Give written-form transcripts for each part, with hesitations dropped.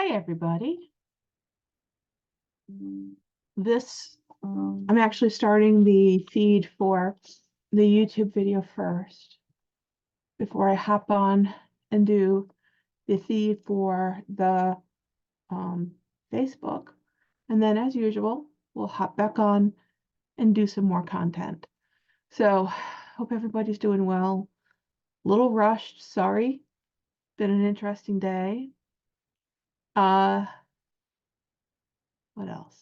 Hi, everybody. I'm actually starting the feed for the YouTube video first before I hop on and do the feed for the Facebook. And then, as usual, we'll hop back on and do some more content. So, hope everybody's doing well. A little rushed, sorry. Been an interesting day. What else?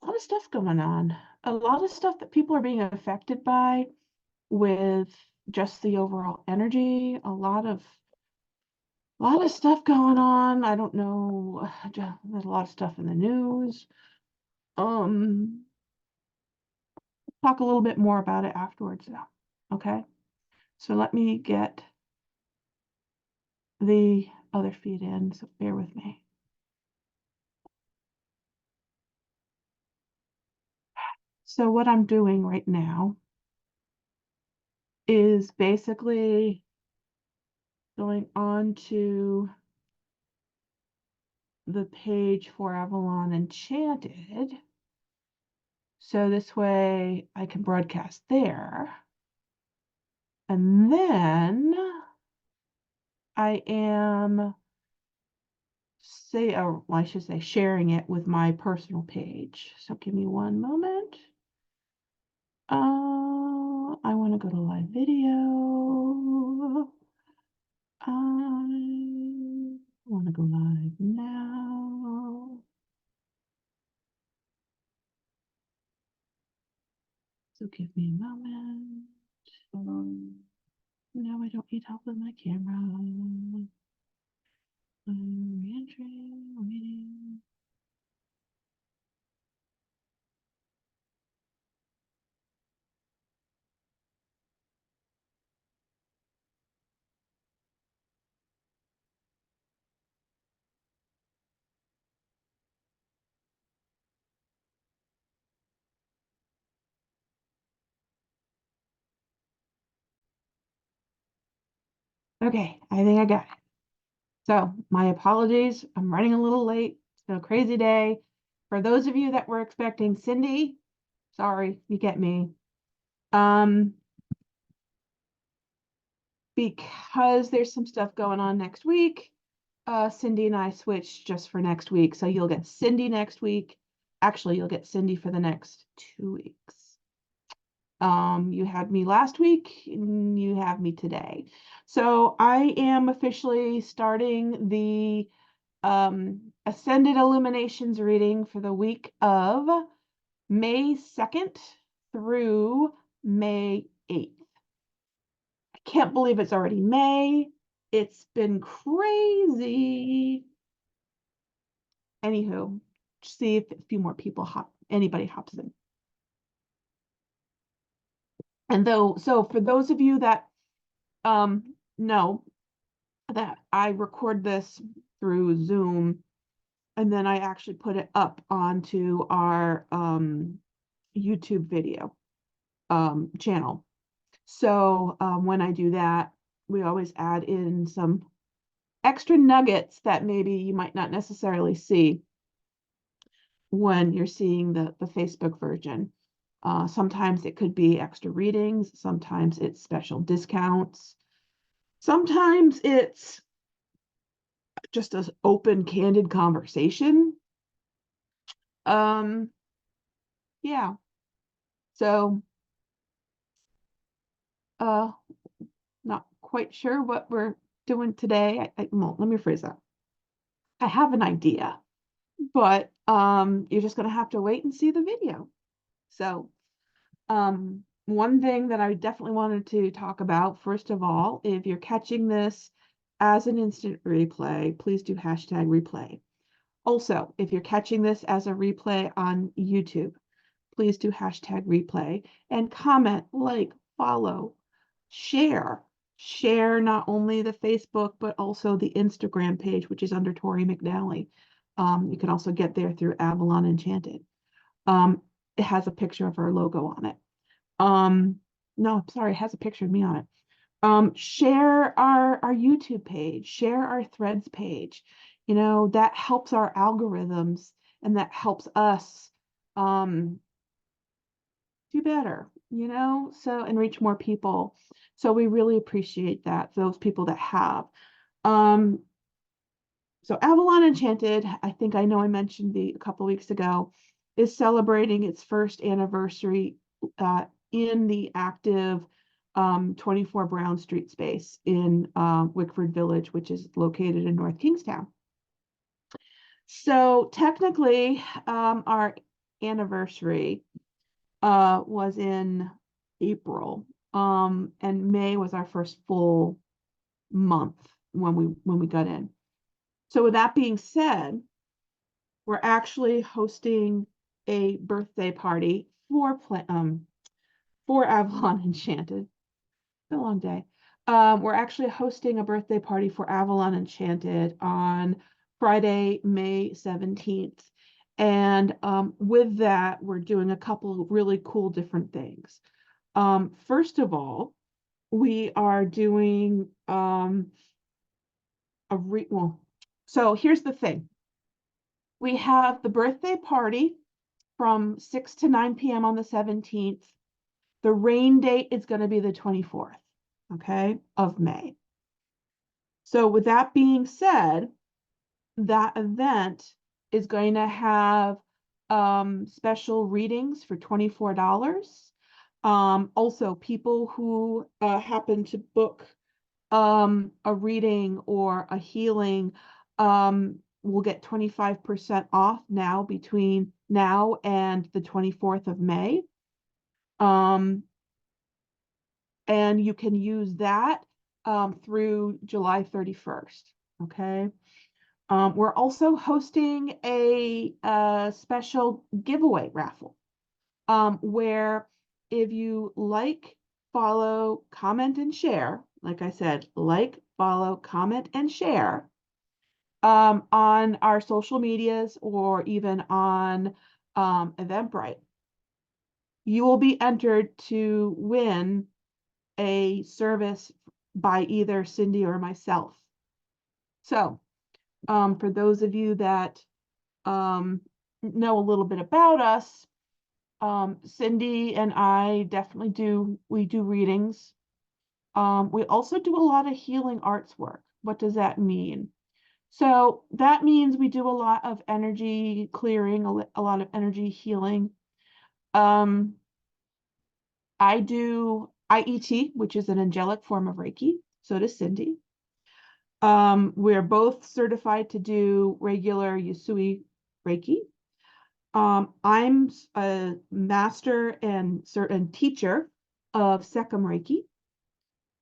A lot of stuff going on. A lot of stuff that people are being affected by with just the overall energy. A lot of stuff going on. I don't know. There's a lot of stuff in the news. Talk a little bit more about it afterwards though. Okay. So let me get the other feed in, so bear with me. So what I'm doing right now is basically going on to the page for Avalon Enchanted. So this way I can broadcast there. And then I am I should say sharing it with my personal page. So give me one moment. I want to go to live video. I want to go live now. So give me a moment. No, I don't need help with my camera. Re-entry, waiting. Okay, I think I got it. So my apologies. I'm running a little late. It's been a crazy day. For those of you that were expecting Cindy, sorry, you get me. Because there's some stuff going on next week, Cindy and I switched just for next week. So you'll get Cindy next week. Actually, you'll get Cindy for the next 2 weeks. You had me last week, and you have me today. So I am officially starting the Ascended Illuminations reading for the week of May 2nd through May 8th. I can't believe it's already May. It's been crazy. Anywho, see if a few more people anybody hops in. And so for those of you that know that I record this through Zoom, and then I actually put it up onto our YouTube video channel. So when I do that, we always add in some extra nuggets that maybe you might not necessarily see when you're seeing the Facebook version. Sometimes it could be extra readings, sometimes it's special discounts, sometimes it's just an open, candid conversation. Yeah. So not quite sure what we're doing today. Well, let me phrase that. I have an idea, but you're just gonna have to wait and see the video. So one thing that I definitely wanted to talk about, first of all, if you're catching this as an instant replay, please do hashtag replay. Also, if you're catching this as a replay on YouTube, please do hashtag replay and comment, like, follow, share. Share not only the Facebook, but also the Instagram page, which is under Tori McNally. You can also get there through Avalon Enchanted. It has a picture of our logo on it. No, sorry, it has a picture of me on it. Share our YouTube page, share our threads page. That helps our algorithms and that helps us um, do better, so and reach more people. So we really appreciate that, those people that have. Um, so Avalon Enchanted, I know I mentioned a couple weeks ago, is celebrating its first anniversary in the active 24 Brown Street space in Wickford Village, which is located in North Kingstown. So technically, our anniversary was in April, and May was our first full month when we got in. So with that being said, we're actually hosting a birthday party for Avalon Enchanted. It's been a long day. We're actually hosting a birthday party for Avalon Enchanted on Friday, May 17th. And with that, we're doing a couple of really cool different things. First of all, we are doing so here's the thing. We have the birthday party from 6 to 9 p.m. on the 17th. The rain date is going to be the 24th, okay, of May. So with that being said, that event is going to have special readings for $24. Also, people who happen to book a reading or a healing will get 25% off now between now and the 24th of May. And you can use that through July 31st. Okay. We're also hosting a special giveaway raffle where if you like, follow, comment, and share, like I said, like, follow, comment, and share on our social medias or even on Eventbrite, you will be entered to win a service by either Cindy or myself. So for those of you that know a little bit about us, Cindy and I definitely do readings. We also do a lot of healing arts work. What does that mean? So that means we do a lot of energy clearing, a lot of energy healing. I do IET, which is an angelic form of Reiki. So does Cindy. We're both certified to do regular Usui Reiki. I'm a master and certain teacher of Sekam Reiki.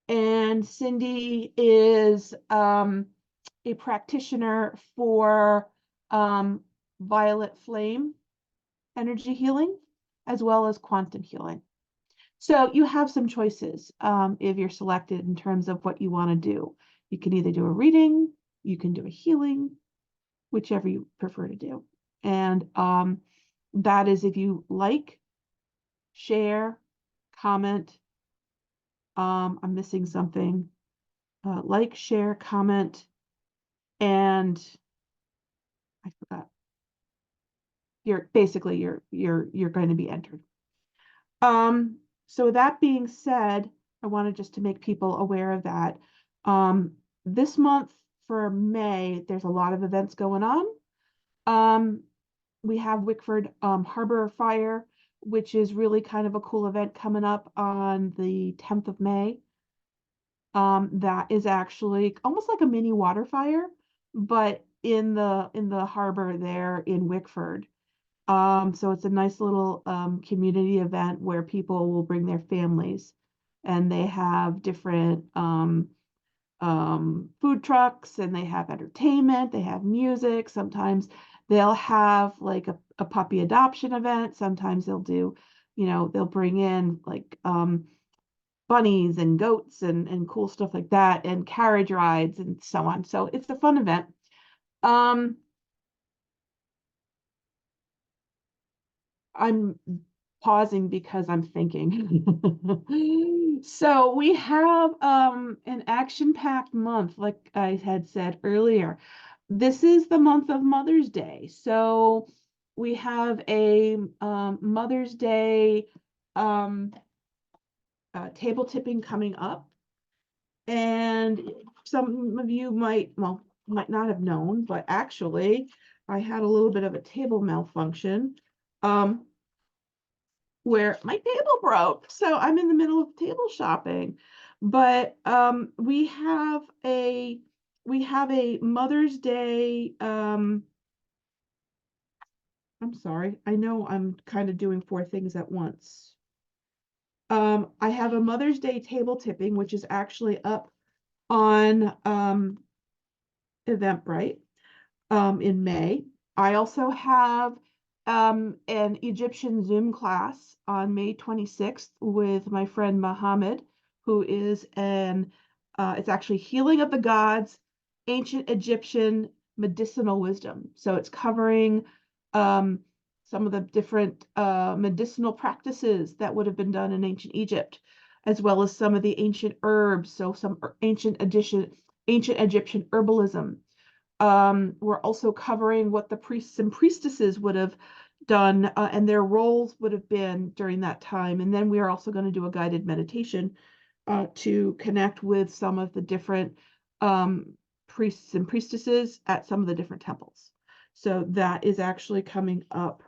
And Cindy is a practitioner for violet flame energy healing, as well as quantum healing. So you have some choices if you're selected in terms of what you want to do. You can either do a reading, you can do a healing, whichever you prefer to do. And that is if you like, share, comment. I'm missing something. Like, share, comment, and I forgot. You're basically you're going to be entered. So that being said, I wanted just to make people aware of that. This month for May, there's a lot of events going on. We have Wickford Harbor Fire, which is really kind of a cool event coming up on the 10th of May. That is actually almost like a mini water fire, but in the harbor there in Wickford. So it's a nice little community event where people will bring their families, and they have different food trucks, and they have entertainment, they have music. Sometimes they'll have like a puppy adoption event. Sometimes they'll do, they'll bring in like bunnies and goats and cool stuff like that, and carriage rides and so on. So it's a fun event. I'm pausing because I'm thinking. So we have an action-packed month, like I had said earlier. This is the month of Mother's Day. So we have a Mother's Day um, table tipping coming up. And some of you might, well, might not have known, but actually I had a little bit of a table malfunction. Where my table broke. So I'm in the middle of table shopping. But we have a Mother's Day. I'm sorry. I know I'm kind of doing four things at once. I have a Mother's Day table tipping, which is actually up on Eventbrite. In May. I also have an Egyptian Zoom class on May 26th with my friend Mohammed, who is it's actually Healing of the Gods, Ancient Egyptian Medicinal Wisdom. So it's covering um, some of the different medicinal practices that would have been done in ancient Egypt, as well as some of the ancient herbs. So some ancient Egyptian herbalism. We're also covering what the priests and priestesses would have done and their roles would have been during that time. And then we are also going to do a guided meditation to connect with some of the different priests and priestesses at some of the different temples. So that is actually coming up.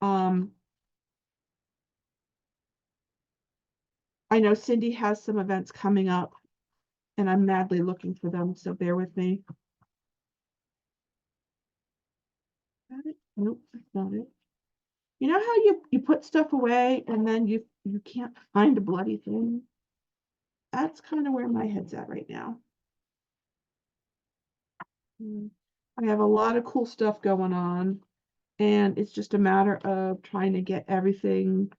I know Cindy has some events coming up, and I'm madly looking for them, so bear with me. Got it? Nope, that's not it. You know how you put stuff away and then you can't find a bloody thing? That's kind of where my head's at right now. I have a lot of cool stuff going on, and it's just a matter of trying to get everything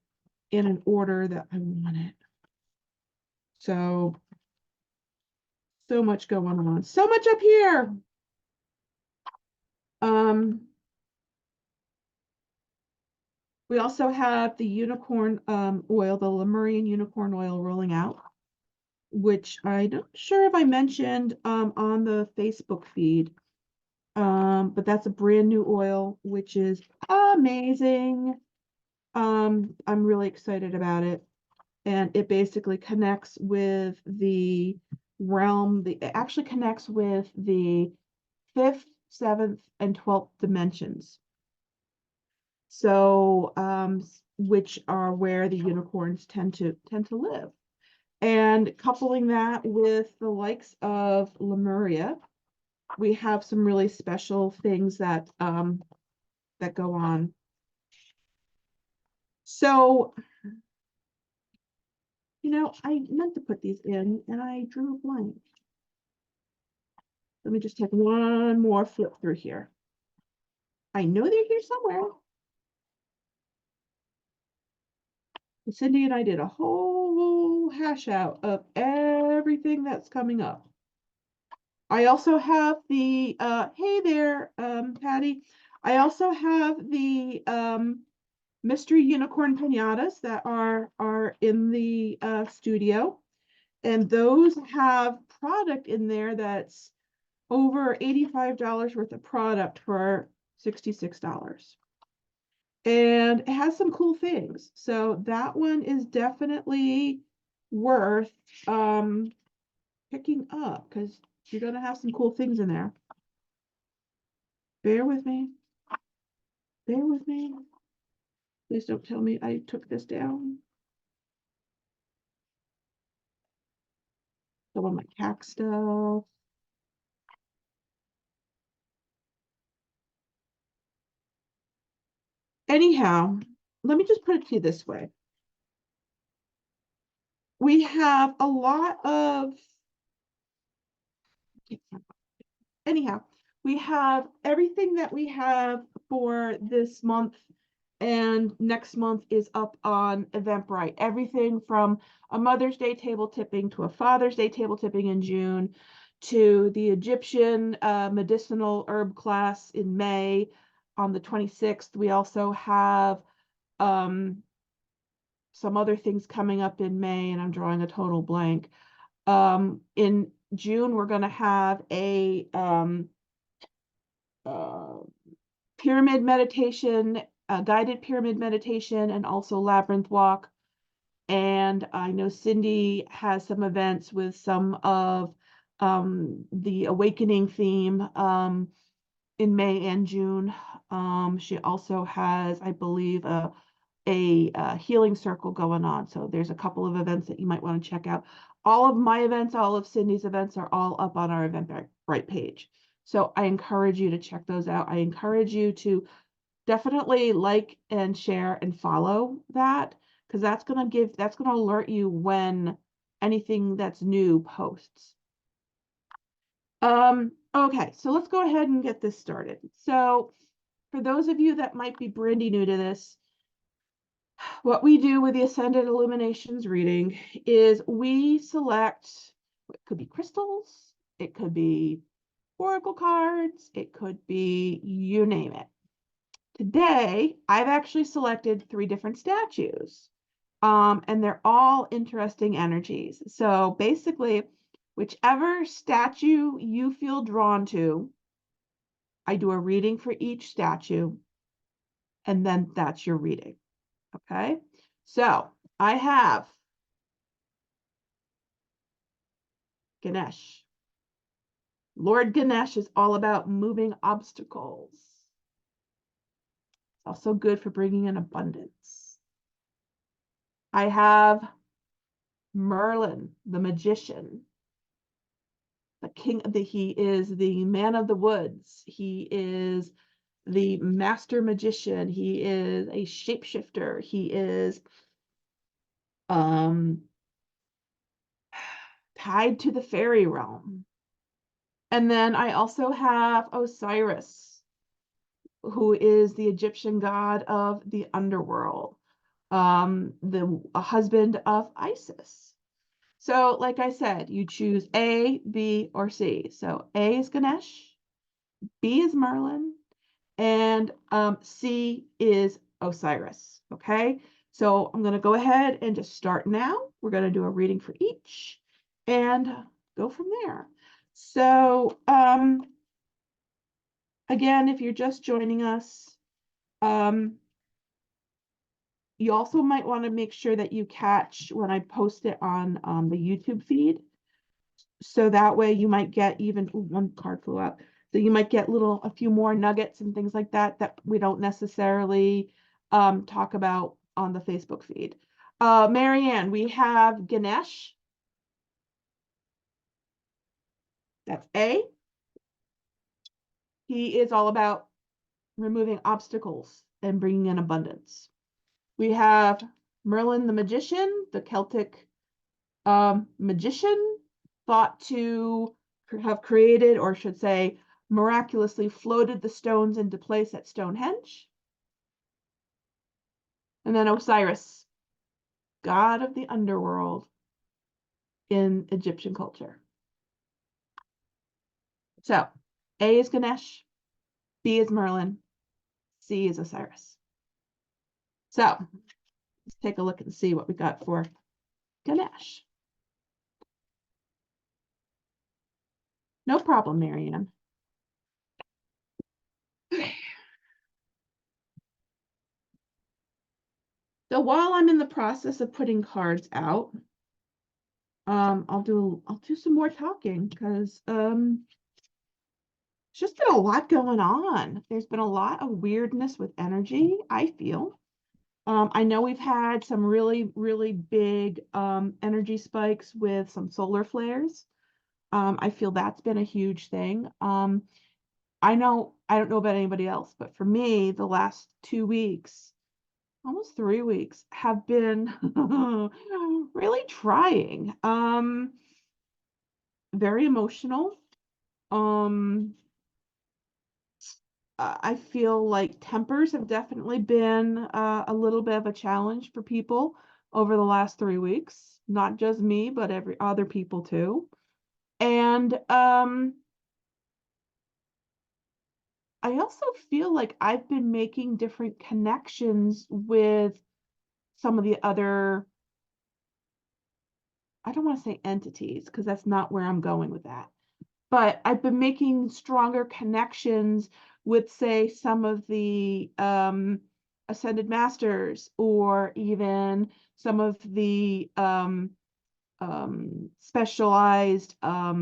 in an order that I want it. So much going on. So much up here. We also have the unicorn oil, the Lemurian unicorn oil rolling out, which I'm not sure if I mentioned on the Facebook feed. But that's a brand new oil, which is amazing. I'm really excited about it. And it basically connects with the realm, it actually connects with the 5th, 7th, and 12th dimensions. So, which are where the unicorns tend to live. And coupling that with the likes of Lemuria, we have some really special things that that go on. So, I meant to put these in and I drew a blank. Let me just take one more flip through here. I know they're here somewhere. Cindy and I did a whole hash out of everything that's coming up. I also have the, hey there, Patty. I also have the mystery unicorn pinatas that are in the studio, and those have product in there that's over $85 worth of product for $66. And it has some cool things. So that one is definitely worth picking up because you're going to have some cool things in there. Bear with me. Bear with me. Please don't tell me I took this down. Some of my CAC stuff. Anyhow, let me just put it to you this way. We have a lot of, anyhow, we have everything that we have for this month, and next month is up on Eventbrite. Everything from a Mother's Day table tipping to a Father's Day table tipping in June to the Egyptian medicinal herb class in May on the 26th. We also have some other things coming up in May, and I'm drawing a total blank. In June, we're going to have a uh, pyramid meditation, guided pyramid meditation, and also labyrinth walk. And I know Cindy has some events with some of the awakening theme in May and June. She also has, I believe, a healing circle going on. So there's a couple of events that you might want to check out. All of my events, all of Cindy's events are all up on our Eventbrite page. So I encourage you to check those out. I encourage you to definitely like and share and follow that, because that's going to alert you when anything that's new posts. Okay, so let's go ahead and get this started. So for those of you that might be brandy new to this, what we do with the Ascended Illuminations reading is we select, it could be crystals, it could be oracle cards, it could be you name it. Today, I've actually selected 3 different statues, and they're all interesting energies. So basically, whichever statue you feel drawn to, I do a reading for each statue, and then that's your reading. Okay, so I have Ganesh. Lord Ganesh is all about moving obstacles. It's also good for bringing in abundance. I have Merlin, the magician. He is the man of the woods. He is the master magician. He is a shapeshifter. He is tied to the fairy realm. And then I also have Osiris, who is the Egyptian god of the underworld, the husband of Isis. So, like I said, you choose A, B, or C. So A is Ganesh, B is Merlin, and C is Osiris. Okay, so I'm going to go ahead and just start now. We're going to do a reading for each and go from there. So again, if you're just joining us, you also might want to make sure that you catch when I post it on the YouTube feed. So that way you might get even, ooh, one card flew out. So you might get a few more nuggets and things like that that we don't necessarily talk about on the Facebook feed. Marianne, we have Ganesh. That's A. He is all about removing obstacles and bringing in abundance. We have Merlin the magician, the Celtic magician, thought to have created, or should say, miraculously floated the stones into place at Stonehenge. And then Osiris, god of the underworld in Egyptian culture. So A is Ganesh, B is Merlin, C is Osiris. So let's take a look and see what we got for Ganesh. No problem, Marianne. So while I'm in the process of putting cards out, I'll do some more talking, because it's just been a lot going on. There's been a lot of weirdness with energy, I feel. I know we've had some really, really big energy spikes with some solar flares. I feel that's been a huge thing. I don't know about anybody else, but for me, the last 2 weeks, almost 3 weeks, have been really trying. Very emotional. I feel like tempers have definitely been a little bit of a challenge for people over the last 3 weeks. Not just me, but every other people too. And I also feel like I've been making different connections with some of the other, I don't want to say entities, because that's not where I'm going with that. But I've been making stronger connections with, say, some of the ascended masters, or even some of the specialized, I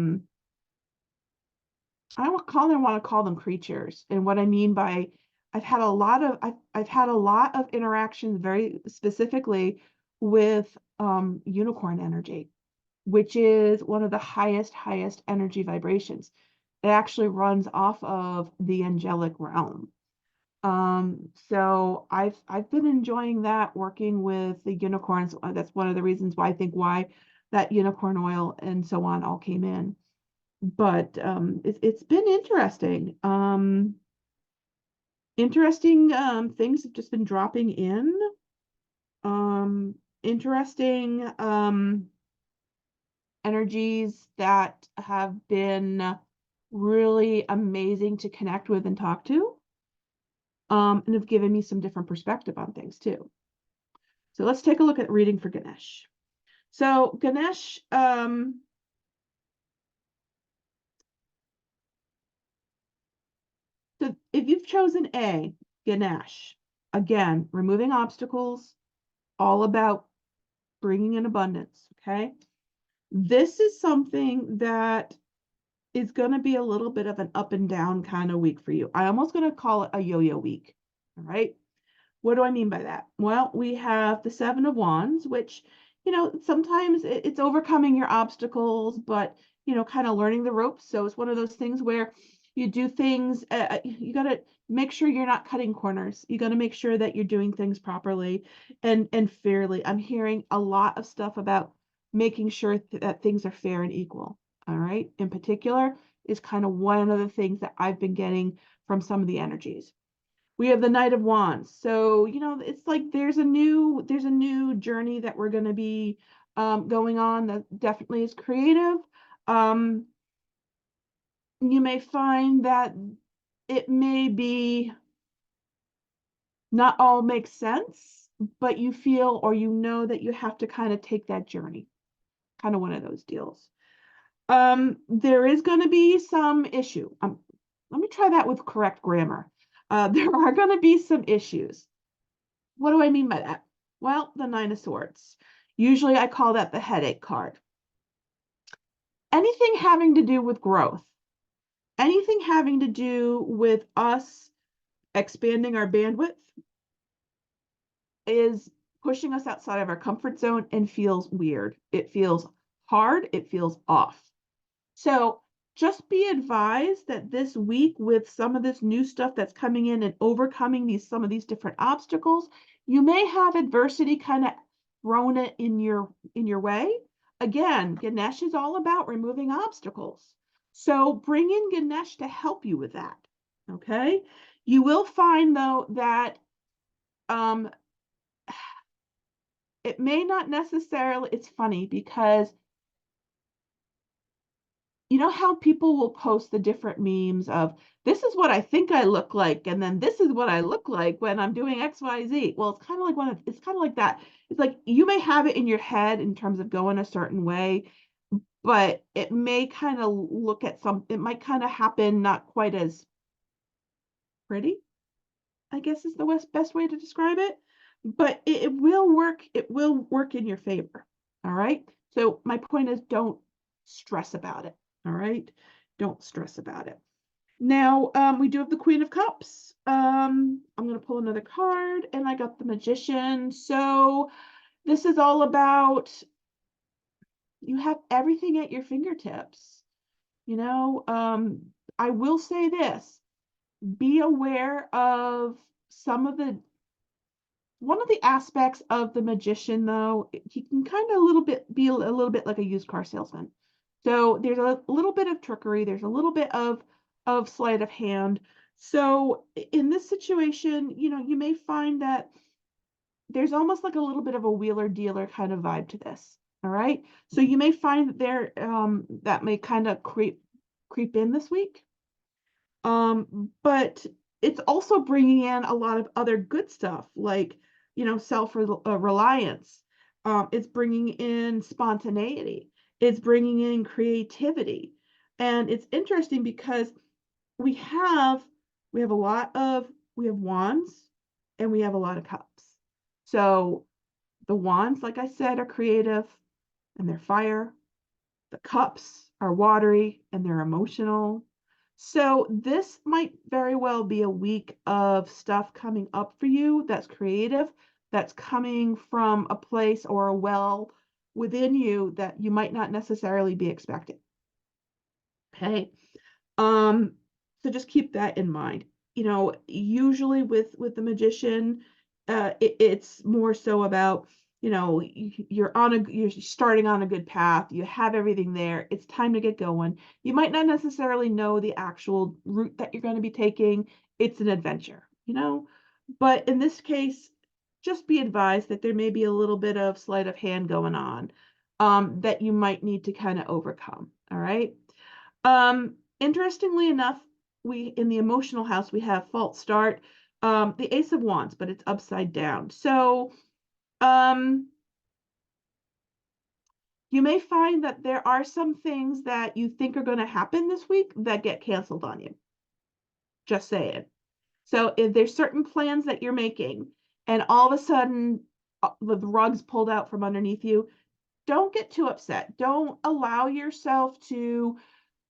don't want to call them creatures. And what I mean by, I've had a lot of interactions very specifically with unicorn energy, which is one of the highest energy vibrations. It actually runs off of the angelic realm. So I've been enjoying that, working with the unicorns. That's one of the reasons why I think why that unicorn oil and so on all came in. But it's been interesting. Interesting things have just been dropping in. Interesting energies that have been really amazing to connect with and talk to. And have given me some different perspective on things too. So let's take a look at reading for Ganesh. So Ganesh, so if you've chosen A, Ganesh, again, removing obstacles, all about bringing in abundance, okay? This is something that is going to be a little bit of an up and down kind of week for you. I almost going to call it a yo-yo week, all right? What do I mean by that? Well, we have the Seven of Wands, which, sometimes it's overcoming your obstacles, but, kind of learning the ropes. So it's one of those things where you do things, you got to make sure you're not cutting corners. You got to make sure that you're doing things properly and fairly. I'm hearing a lot of stuff about making sure that things are fair and equal. All right. In particular, is kind of one of the things that I've been getting from some of the energies. We have the Knight of Wands. So, it's like there's a new journey that we're going to be going on that definitely is creative. You may find that it may be not all makes sense, but you feel or that you have to kind of take that journey. Kind of one of those deals. There is going to be some issue. Let me try that with correct grammar. There are going to be some issues. What do I mean by that? Well, the Nine of Swords. Usually I call that the headache card. Anything having to do with growth, anything having to do with us expanding our bandwidth is pushing us outside of our comfort zone and feels weird. It feels hard. It feels off. So just be advised that this week, with some of this new stuff that's coming in and overcoming some of these different obstacles, you may have adversity kind of thrown it in your way. Again, Ganesh is all about removing obstacles. So bring in Ganesh to help you with that. Okay. You will find though that it may not necessarily, it's funny because you know how people will post the different memes of this is what I think I look like, and then this is what I look like when I'm doing XYZ. Well, it's kind of like it's kind of like that. It's like you may have it in your head in terms of going a certain way, but it may kind of it might kind of happen not quite as pretty, I guess is the best way to describe it. But it will work. It will work in your favor. All right. So my point is, don't stress about it. All right. Don't stress about it. Now, we do have the Queen of Cups. I'm going to pull another card, and I got the Magician. So this is all about, you have everything at your fingertips. I will say this, be aware of one of the aspects of the Magician, though. He can kind of be a little bit like a used car salesman. So there's a little bit of trickery. There's a little bit of sleight of hand. So in this situation, you may find that there's almost like a little bit of a wheeler dealer kind of vibe to this. All right. So you may find that may kind of creep in this week. But it's also bringing in a lot of other good stuff, like self-reliance. It's bringing in spontaneity. It's bringing in creativity. And it's interesting because we have we have a lot of we have wands and we have a lot of cups. So the wands, like I said, are creative and they're fire. The cups are watery and they're emotional. So this might very well be a week of stuff coming up for you that's creative, that's coming from a place or a well within you that you might not necessarily be expecting. Okay. Um, so just keep that in mind. Usually with the magician, it's more so about, you're starting on a good path. You have everything there. It's time to get going. You might not necessarily know the actual route that you're going to be taking. It's an adventure. But in this case, just be advised that there may be a little bit of sleight of hand going on, that you might need to kind of overcome. All right. Interestingly enough, we in the emotional house we have false start, the Ace of Wands, but it's upside down. So, um, you may find that there are some things that you think are going to happen this week that get canceled on you. Just saying. So if there's certain plans that you're making, and all of a sudden the rug's pulled out from underneath you, don't get too upset. Don't allow yourself to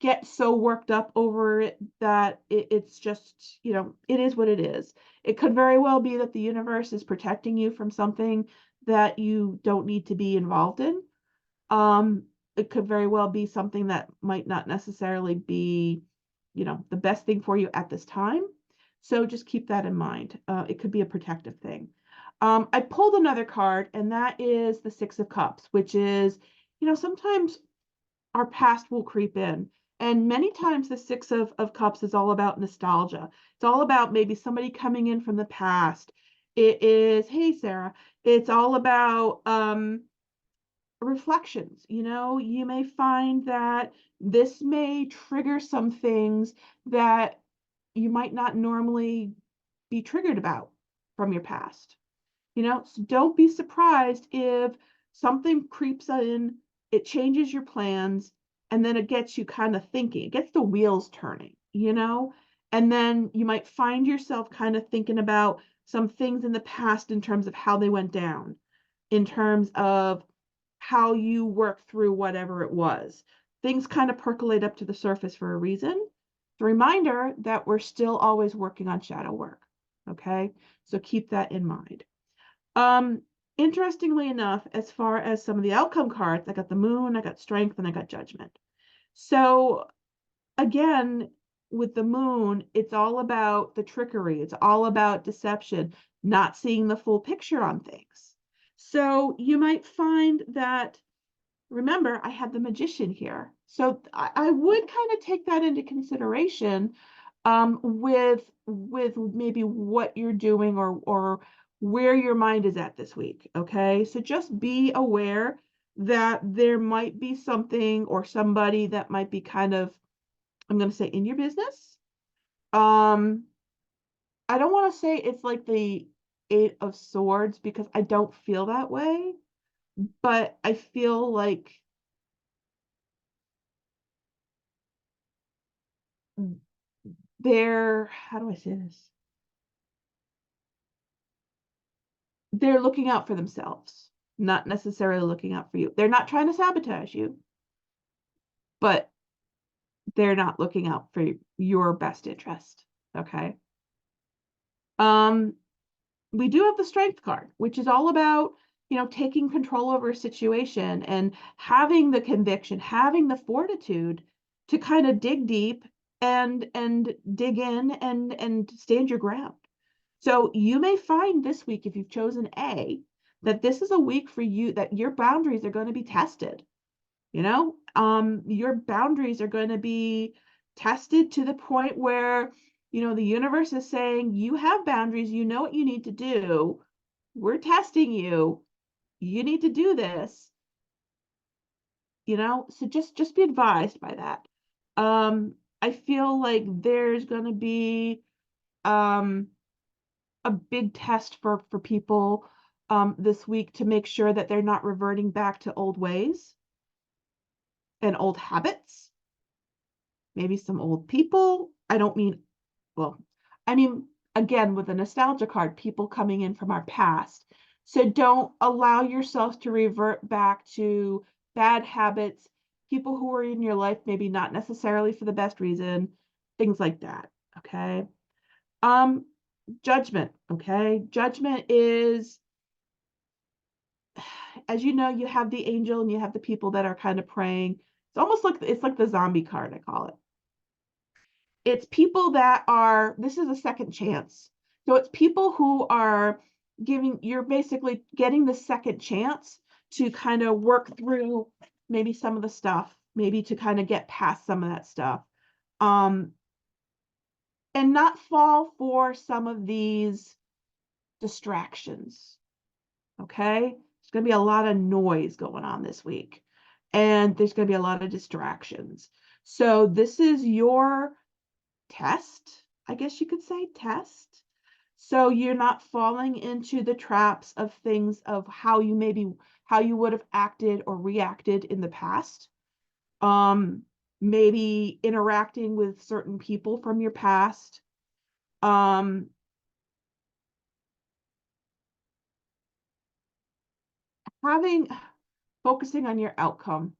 get so worked up over it that it's just, it is what it is. It could very well be that the universe is protecting you from something that you don't need to be involved in. It could very well be something that might not necessarily be, the best thing for you at this time. So just keep that in mind. It could be a protective thing. I pulled another card, and that is the Six of Cups, which is, sometimes our past will creep in. And many times the Six of Cups is all about nostalgia. It's all about maybe somebody coming in from the past. It is, hey, Sarah, it's all about reflections. You may find that this may trigger some things that you might not normally be triggered about from your past. So don't be surprised if something creeps in, it changes your plans, and then it gets you kind of thinking, it gets the wheels turning. And then you might find yourself kind of thinking about some things in the past in terms of how they went down, in terms of how you worked through whatever it was. Things kind of percolate up to the surface for a reason. The reminder that we're still always working on shadow work. Okay, so keep that in mind. Um, Interestingly enough, as far as some of the outcome cards, I got the Moon, I got Strength, and I got Judgment. So again, with the Moon, it's all about the trickery. It's all about deception, not seeing the full picture on things. So you might find that, remember, I had the Magician here. So I would kind of take that into consideration, with maybe what you're doing or where your mind is at this week. Okay, so just be aware that there might be something or somebody that might be kind of, I'm going to say, in your business. um I don't want to say it's like the Eight of Swords because I don't feel that way, but I feel like they're, how do I say this, they're looking out for themselves, not necessarily looking out for you. They're not trying to sabotage you, but they're not looking out for your best interest. Okay. Um, we do have the Strength card, which is all about, taking control over a situation and having the conviction, having the fortitude to kind of dig deep and dig in and stand your ground. So you may find this week, if you've chosen A, that this is a week for you that your boundaries are going to be tested. Your boundaries are going to be tested to the point where, the universe is saying, you have boundaries, you know what you need to do. We're testing you. You need to do this, so just be advised by that. I feel like there's going to be, a big test for people this week to make sure that they're not reverting back to old ways and old habits, maybe some old people. I don't mean, well, I mean, again, with a nostalgia card, people coming in from our past. So don't allow yourself to revert back to bad habits, people who are in your life, maybe not necessarily for the best reason, things like that. Okay. Um, Judgment. Okay. Judgment is, as you know, you have the angel and you have the people that are kind of praying. It's almost like it's like the zombie card, I call it. It's people that are, this is a second chance. So it's people who are giving, you're basically getting the second chance to kind of work through maybe some of the stuff, maybe to kind of get past some of that stuff. Um, and not fall for some of these distractions. Okay. There's going to be a lot of noise going on this week, and there's going to be a lot of distractions. So this is your test, I guess you could say test. So you're not falling into the traps of things of how you would have acted or reacted in the past. Maybe interacting with certain people from your past. Um, having focusing on your outcome,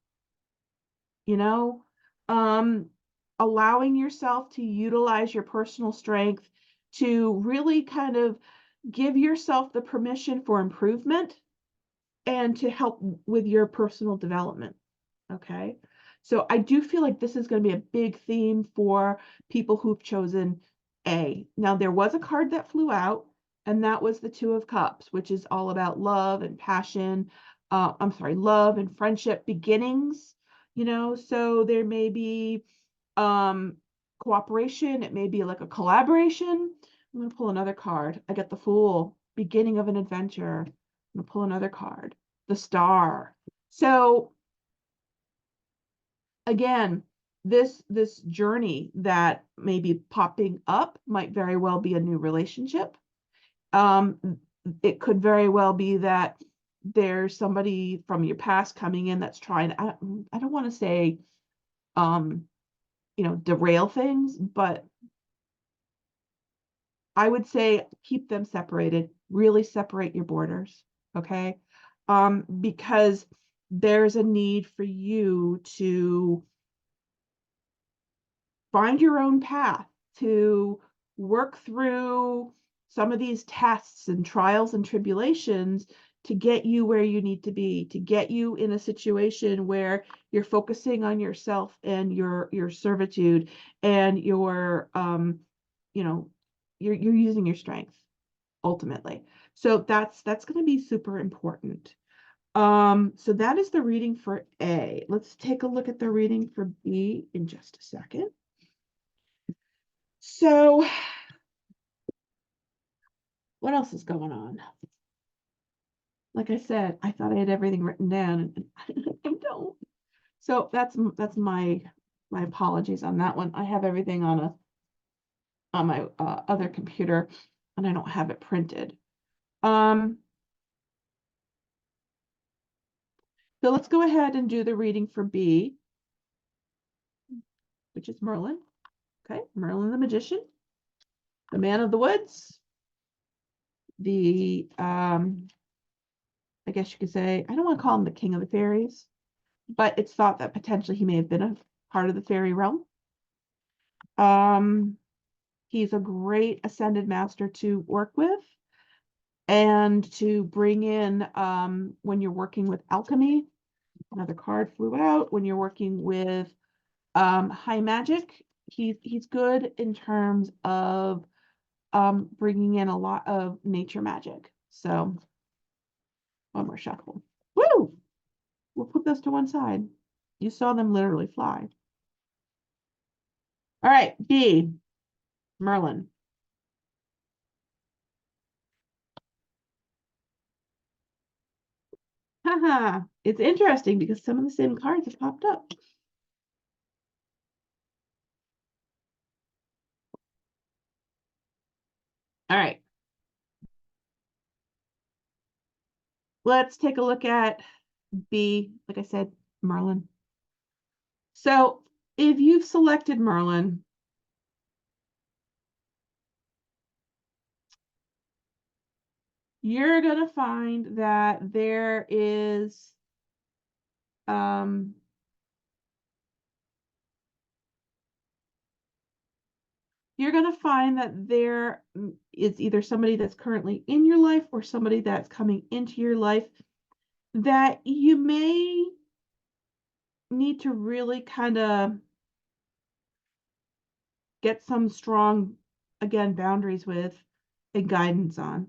you know, um, allowing yourself to utilize your personal strength to really kind of give yourself the permission for improvement and to help with your personal development. Okay. So I do feel like this is going to be a big theme for people who've chosen A. Now, there was a card that flew out, and that was the Two of Cups, which is all about love and passion. I'm sorry, love and friendship beginnings, so there may be um, cooperation. It may be like a collaboration. I'm going to pull another card. I get the Fool, beginning of an adventure. I'm going to pull another card, the Star. So again, this journey that may be popping up might very well be a new relationship. Um, it could very well be that there's somebody from your past coming in that's trying, I don't want to say, um, derail things, but I would say keep them separated, really separate your borders, okay? Because there's a need for you to find your own path, to work through some of these tests and trials and tribulations to get you where you need to be, to get you in a situation where you're focusing on yourself and your servitude and you know, you're using your strength ultimately. So that's going to be super important. So that is the reading for A. Let's take a look at the reading for B in just a second. So what else is going on? Like I said, I thought I had everything written down, and I don't. So that's my apologies on that one. I have everything on my other computer, and I don't have it printed. So let's go ahead and do the reading for B, which is Merlin. Okay, Merlin the Magician, the Man of the Woods, the I guess you could say, I don't want to call him the King of the Fairies, but it's thought that potentially he may have been a part of the fairy realm. He's a great ascended master to work with and to bring in when you're working with alchemy. Another card flew out. When you're working with high magic, he's good in terms of bringing in a lot of nature magic. So one more shuffle. Woo! We'll put this to one side. You saw them literally fly. All right, B, Merlin. Haha, it's interesting because some of the same cards have popped up. All right. let's take a look at B, like I said, Merlin. So if you've selected Merlin, you're going to find that there is you're going to find that there is either somebody that's currently in your life or somebody that's coming into your life that you may need to really kind of get some strong, again, boundaries with and guidance on.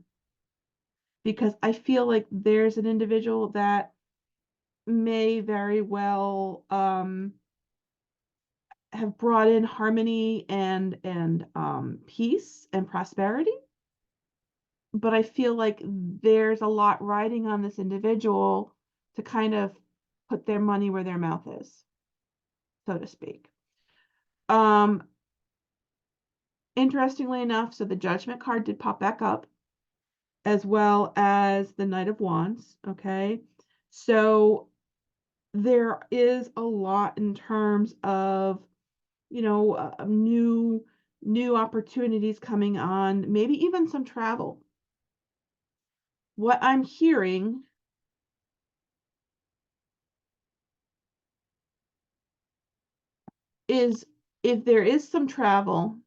Because I feel like there's an individual that may very well have brought in harmony and peace and prosperity. But I feel like there's a lot riding on this individual to kind of put their money where their mouth is, so to speak. Interestingly enough, so the Judgment card did pop back up, as well as the Knight of Wands, okay? So there is a lot in terms of, you know, new opportunities coming on, maybe even some travel. What I'm hearing is if there is some travel,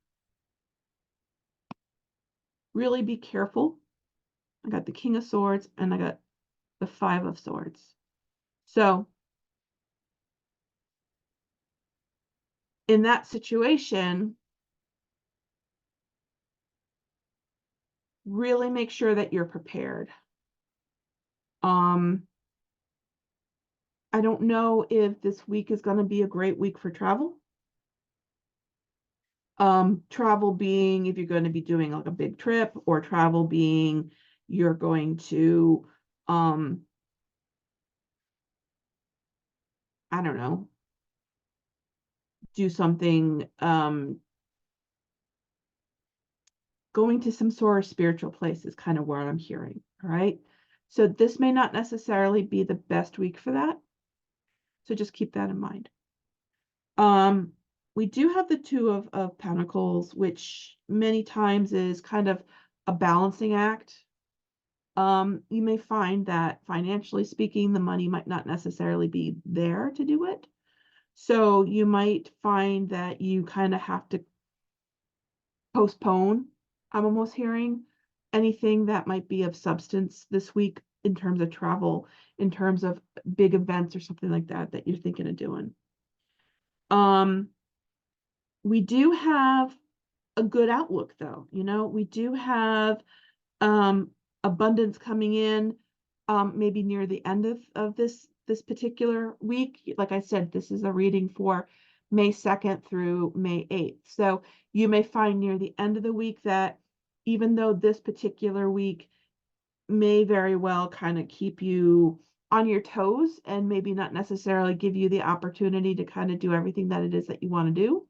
really be careful. I got the King of Swords and I got the Five of Swords. So in that situation, really make sure that you're prepared. I don't know if this week is going to be a great week for travel. Travel being if you're going to be doing like a big trip, or travel being you're going to, I don't know, do something, going to some sort of spiritual place is kind of where I'm hearing. All right. So this may not necessarily be the best week for that. So just keep that in mind. We do have the Two of Pentacles, which many times is kind of a balancing act. You may find that financially speaking, the money might not necessarily be there to do it. So you might find that you kind of have to postpone, I'm almost hearing, anything that might be of substance this week in terms of travel, in terms of big events or something like that that you're thinking of doing. We do have a good outlook though. You know, we do have abundance coming in, maybe near the end of this particular week. Like I said, this is a reading for May 2nd through May 8th. So you may find near the end of the week that even though this particular week may very well kind of keep you on your toes and maybe not necessarily give you the opportunity to kind of do everything that it is that you want to do,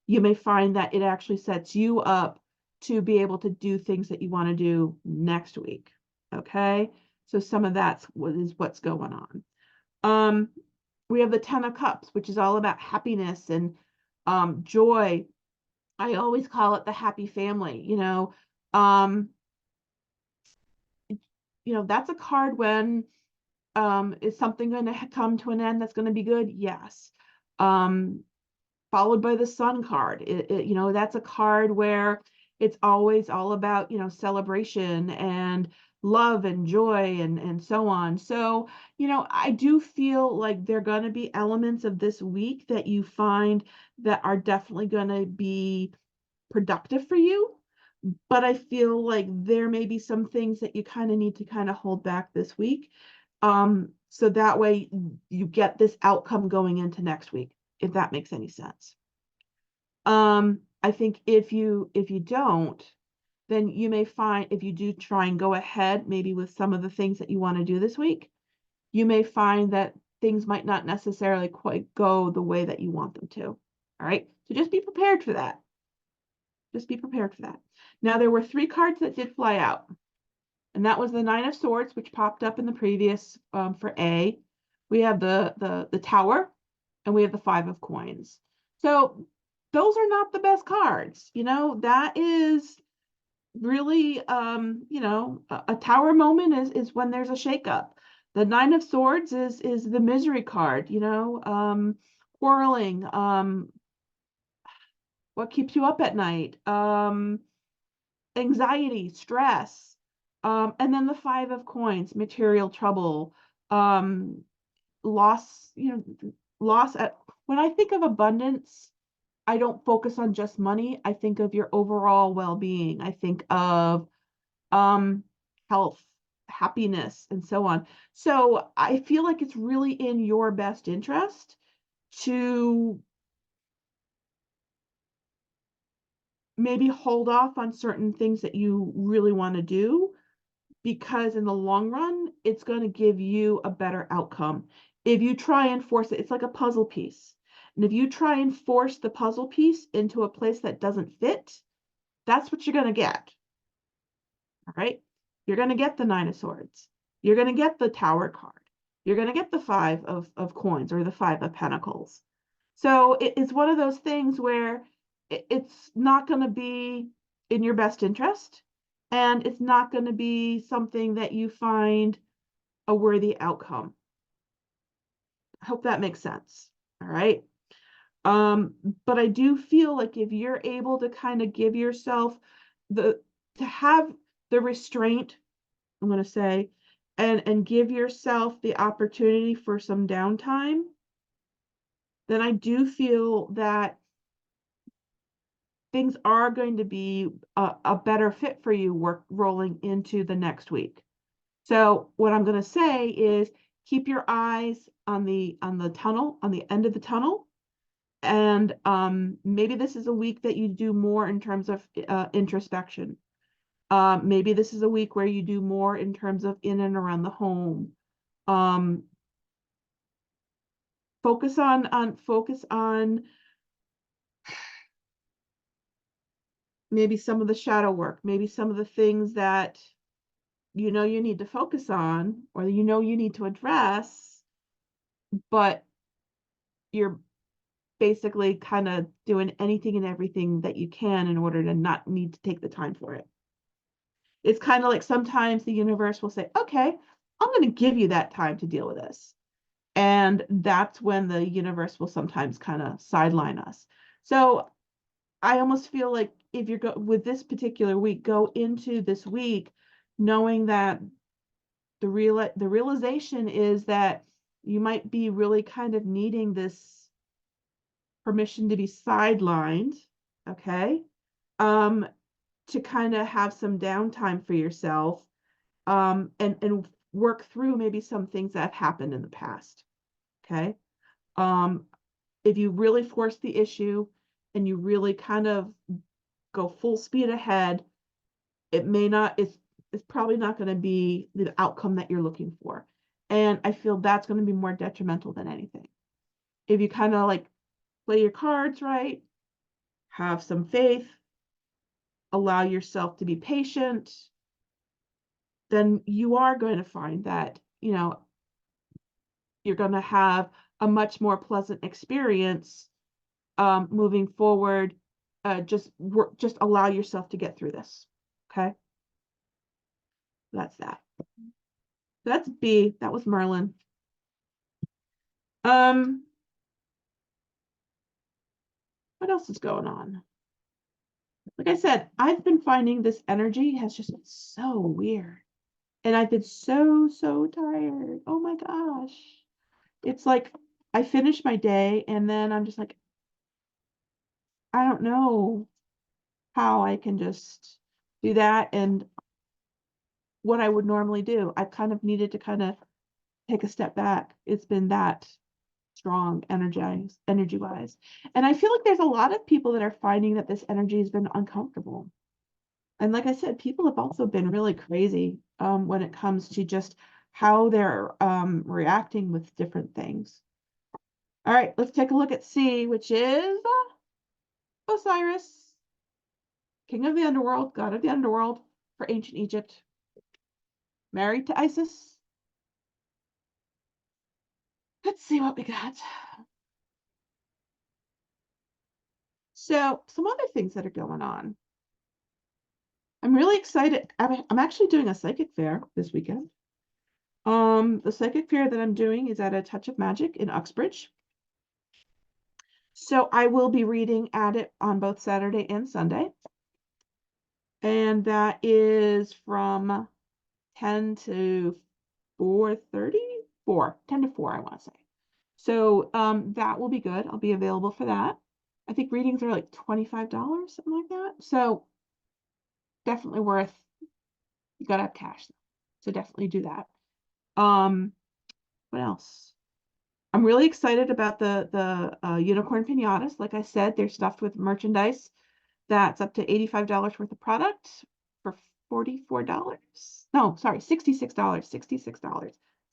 you may find that it actually sets you up to be able to do things that you want to do next week. Okay, so some of that's what's going on. We have the Ten of Cups, which is all about happiness and joy. I always call it the happy family. That's a card when is something going to come to an end that's going to be good? Yes. Followed by the Sun card. That's a card where it's always all about, celebration and love and joy and so on. So, I do feel like there are going to be elements of this week that you find that are definitely going to be productive for you. But I feel like there may be some things that you kind of need to kind of hold back this week. So that way you get this outcome going into next week, if that makes any sense. I think if you don't, then you may find if you do try and go ahead, maybe with some of the things that you want to do this week, you may find that things might not necessarily quite go the way that you want them to. All right. So just be prepared for that. Just be prepared for that. Now, there were 3 cards that did fly out. And that was the Nine of Swords, which popped up in the previous for A. We have the Tower, and we have the Five of Coins. So those are not the best cards. That is really, a Tower moment is when there's a shakeup. The Nine of Swords is the misery card, quarreling, what keeps you up at night, anxiety, stress, and then the Five of Coins, material trouble, loss, loss at, when I think of abundance, I don't focus on just money. I think of your overall well-being. I think of health, happiness, and so on. So I feel like it's really in your best interest to maybe hold off on certain things that you really want to do, because in the long run, it's going to give you a better outcome. If you try and force it, it's like a puzzle piece. And if you try and force the puzzle piece into a place that doesn't fit, that's what you're going to get. All right. You're going to get the Nine of Swords. You're going to get the Tower card. You're going to get the Five of Coins or the Five of Pentacles. So it's one of those things where it's not going to be in your best interest, and it's not going to be something that you find a worthy outcome. I hope that makes sense. All right. But I do feel like if you're able to kind of give yourself to have the restraint, I'm going to say, and give yourself the opportunity for some downtime, then I do feel that things are going to be a better fit for you rolling into the next week. So what I'm going to say is keep your eyes on the tunnel, on the end of the tunnel. And maybe this is a week that you do more in terms of introspection. Maybe this is a week where you do more in terms of in and around the home. Focus on maybe some of the shadow work, maybe some of the things that you need to focus on, or you need to address, but you're basically kind of doing anything and everything that you can in order to not need to take the time for it. It's kind of like sometimes the universe will say, okay, I'm going to give you that time to deal with this. And that's when the universe will sometimes kind of sideline us. So I almost feel like if you're with this particular week, go into this week knowing that the realization is that you might be really kind of needing this permission to be sidelined, okay? To kind of have some downtime for yourself, and work through maybe some things that have happened in the past, okay? If you really force the issue and you really kind of go full speed ahead, it's probably not going to be the outcome that you're looking for. And I feel that's going to be more detrimental than anything. If you kind of like play your cards right, have some faith, allow yourself to be patient, then you are going to find that, you're going to have a much more pleasant experience moving forward. Just allow yourself to get through this. Okay. That's that. That's B. That was Merlin. What else is going on? Like I said, I've been finding this energy has just been so weird. And I've been so tired. Oh my gosh. It's like I finish my day and then I'm just like, I don't know how I can just do that and what I would normally do. I've kind of needed to kind of take a step back. It's been that strong energy wise. And I feel like there's a lot of people that are finding that this energy has been uncomfortable. And like I said, people have also been really crazy when it comes to just how they're reacting with different things. All right, let's take a look at C, which is Osiris, king of the underworld, god of the underworld for ancient Egypt. Married to Isis. Let's see what we got. So some other things that are going on. I'm really excited. I'm actually doing a psychic fair this weekend. The psychic fair that I'm doing is at a Touch of Magic in Uxbridge. So I will be reading at it on both Saturday and Sunday. And that is from 10 to 4:30, 10 to 4, I want to say. So that will be good. I'll be available for that. I think readings are like $25, something like that. So definitely worth, you gotta have cash. So definitely do that. What else? I'm really excited about the unicorn pinatas. Like I said, they're stuffed with merchandise that's up to $85 worth of product for $44. No, sorry, $66.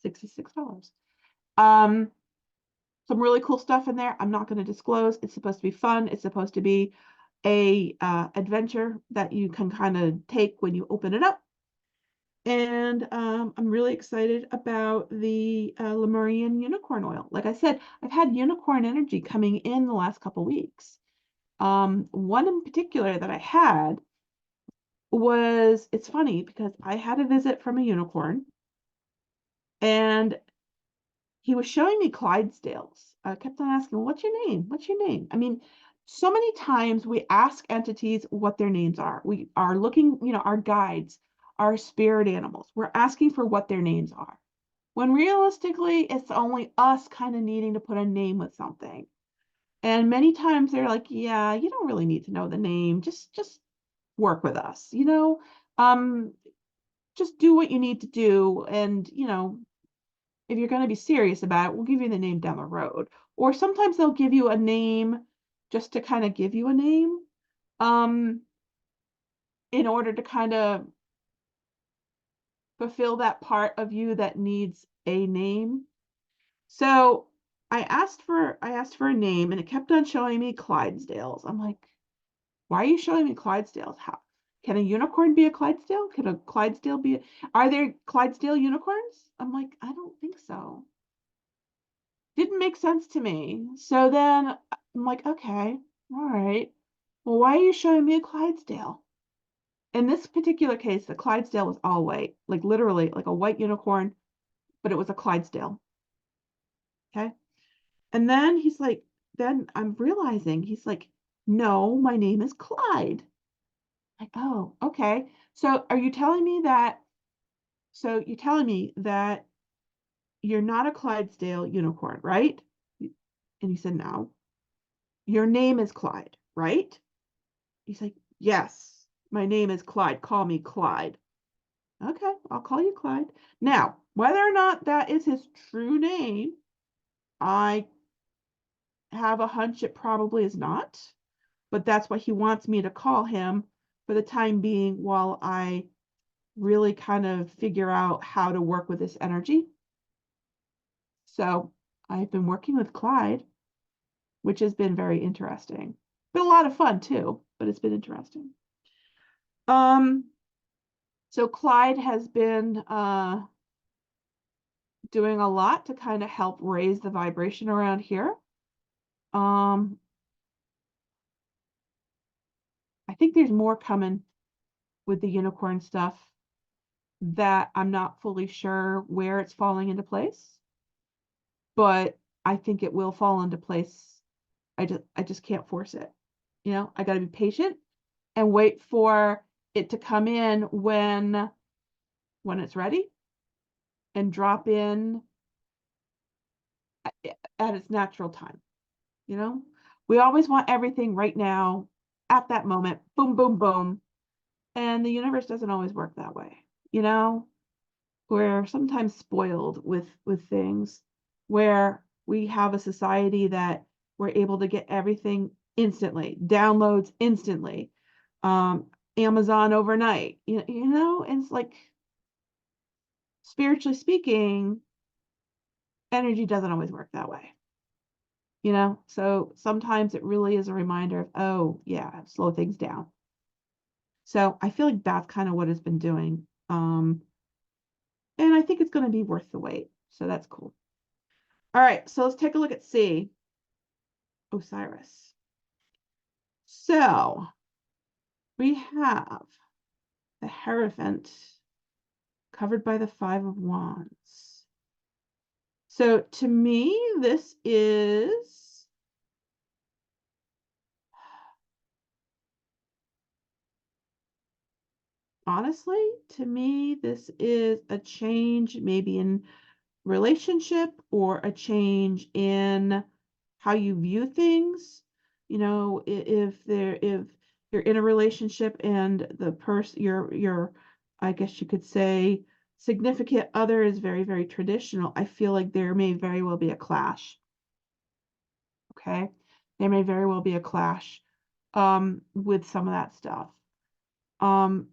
$66. Some really cool stuff in there. I'm not going to disclose. It's supposed to be fun. It's supposed to be a adventure that you can kind of take when you open it up. And I'm really excited about the Lemurian unicorn oil. Like I said, I've had unicorn energy coming in the last couple weeks. One in particular that I had was, it's funny because I had a visit from a unicorn and he was showing me Clydesdales. I kept on asking, what's your name? What's your name? I mean, so many times we ask entities what their names are. We are looking, our guides, our spirit animals. We're asking for what their names are. When realistically, it's only us kind of needing to put a name with something. And many times they're like, yeah, you don't really need to know the name. Just work with us, just do what you need to do. And, if you're going to be serious about it, we'll give you the name down the road. Or sometimes they'll give you a name just to kind of give you a name, in order to kind of fulfill that part of you that needs a name. So I asked for a name and it kept on showing me Clydesdales. I'm like, why are you showing me Clydesdales? How can a unicorn be a Clydesdale? Can a Clydesdale be are there Clydesdale unicorns? I'm like, I don't think so. Didn't make sense to me. So then I'm like, okay, all right. Well, why are you showing me a Clydesdale? In this particular case, the Clydesdale was all white, like literally like a white unicorn, but it was a Clydesdale. Okay. And then then I'm realizing he's like, no, my name is Clyde. Like, oh, okay. So are you telling me that? So you're telling me that you're not a Clydesdale unicorn, right? And he said, no. Your name is Clyde, right? He's like, yes, my name is Clyde. Call me Clyde. Okay, I'll call you Clyde. Now, whether or not that is his true name, I have a hunch it probably is not, but that's what he wants me to call him for the time being while I really kind of figure out how to work with this energy. So I've been working with Clyde, which has been very interesting. Been a lot of fun too, but it's been interesting. Um, so Clyde has been doing a lot to kind of help raise the vibration around here. I think there's more coming with the unicorn stuff that I'm not fully sure where it's falling into place, but I think it will fall into place. I just can't force it. I got to be patient and wait for it to come in when it's ready and drop in at its natural time. You know, we always want everything right now at that moment, boom, boom, boom. And the universe doesn't always work that way. You know, we're sometimes spoiled with things where we have a society that we're able to get everything instantly, downloads instantly, Amazon overnight. And it's like, spiritually speaking, energy doesn't always work that way. So sometimes it really is a reminder of, oh yeah, slow things down. So I feel like that's kind of what it's been doing. And I think it's going to be worth the wait. So that's cool. All right, so let's take a look at C, Osiris. So we have the Hierophant covered by the Five of Wands. So to me, this is honestly, to me, this is a change maybe in relationship or a change in how you view things. You know, if you're in a relationship and the person your I guess you could say significant other is very, very traditional, I feel like there may very well be a clash. Okay. There may very well be a clash with some of that stuff. Um,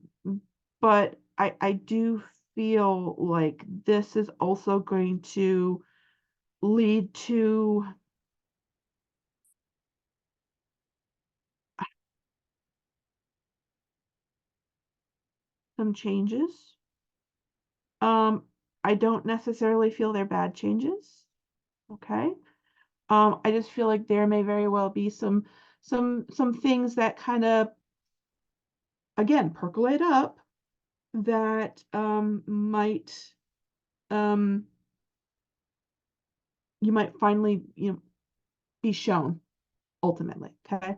but I do feel like this is also going to lead to some changes. Um, I don't necessarily feel they're bad changes. Okay. I just feel like there may very well be some things that kind of again percolate up that might um you might finally be shown ultimately. Okay.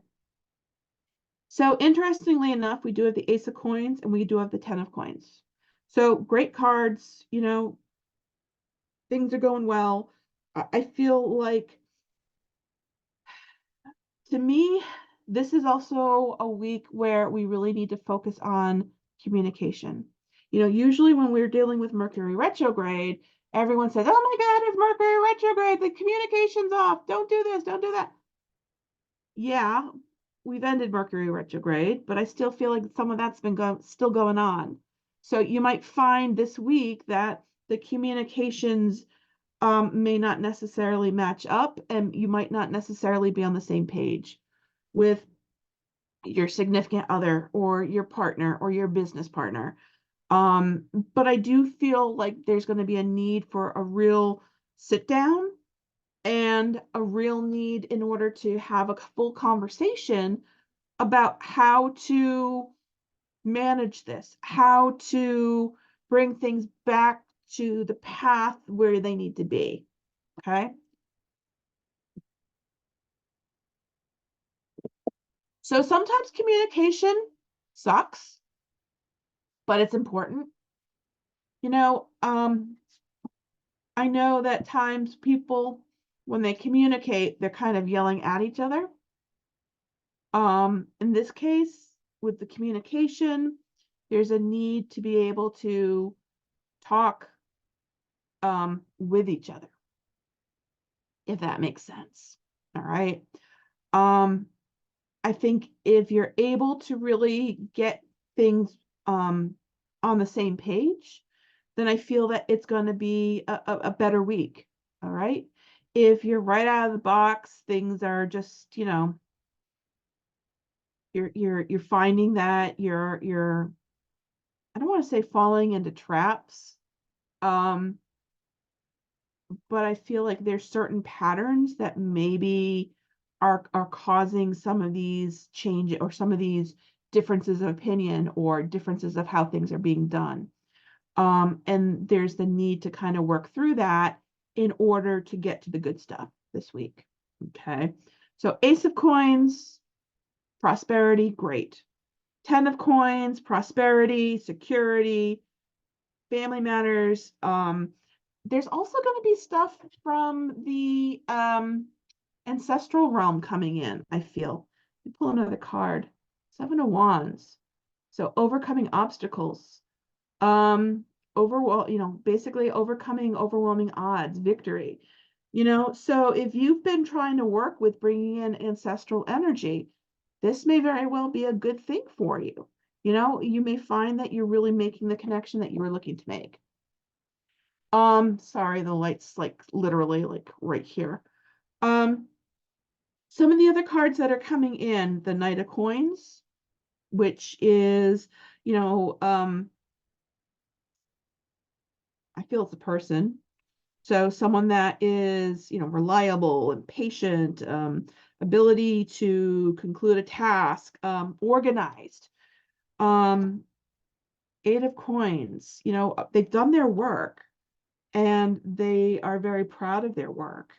So interestingly enough, we do have the Ace of Coins and we do have the Ten of Coins. So great cards, things are going well. I feel like to me, this is also a week where we really need to focus on communication. Usually when we're dealing with Mercury retrograde, everyone says, oh my God, it's Mercury retrograde. The communication's off. Don't do this. Don't do that. Yeah, we've ended Mercury retrograde, but I still feel like some of that's been still going on. So you might find this week that the communications may not necessarily match up, and you might not necessarily be on the same page with your significant other or your partner or your business partner. But I do feel like there's going to be a need for a real sit down and a real need in order to have a full conversation about how to manage this, how to bring things back to the path where they need to be. Okay. So sometimes communication sucks, but it's important. I know that times people, when they communicate, they're kind of yelling at each other. In this case, with the communication, there's a need to be able to talk with each other, if that makes sense. All right. Um, I think if you're able to really get things on the same page, then I feel that it's going to be a better week. All right. If you're right out of the box, things are just, you're finding that you're I don't want to say falling into traps. Um, but I feel like there's certain patterns that maybe are causing some of these change or some of these differences of opinion or differences of how things are being done. And there's the need to kind of work through that in order to get to the good stuff this week. Okay. So Ace of Coins, prosperity, great. Ten of Coins, prosperity, security, family matters. There's also going to be stuff from the ancestral realm coming in, I feel. Let me pull another card. Seven of Wands. So overcoming obstacles. Basically overcoming overwhelming odds, victory. So if you've been trying to work with bringing in ancestral energy, this may very well be a good thing for you. You may find that you're really making the connection that you were looking to make. Sorry, the light's like literally like right here. Um, some of the other cards that are coming in, the Knight of Coins, which is, you know, um, I feel it's a person. So someone that is, reliable and patient, ability to conclude a task, organized. Um, Eight of Coins, they've done their work and they are very proud of their work.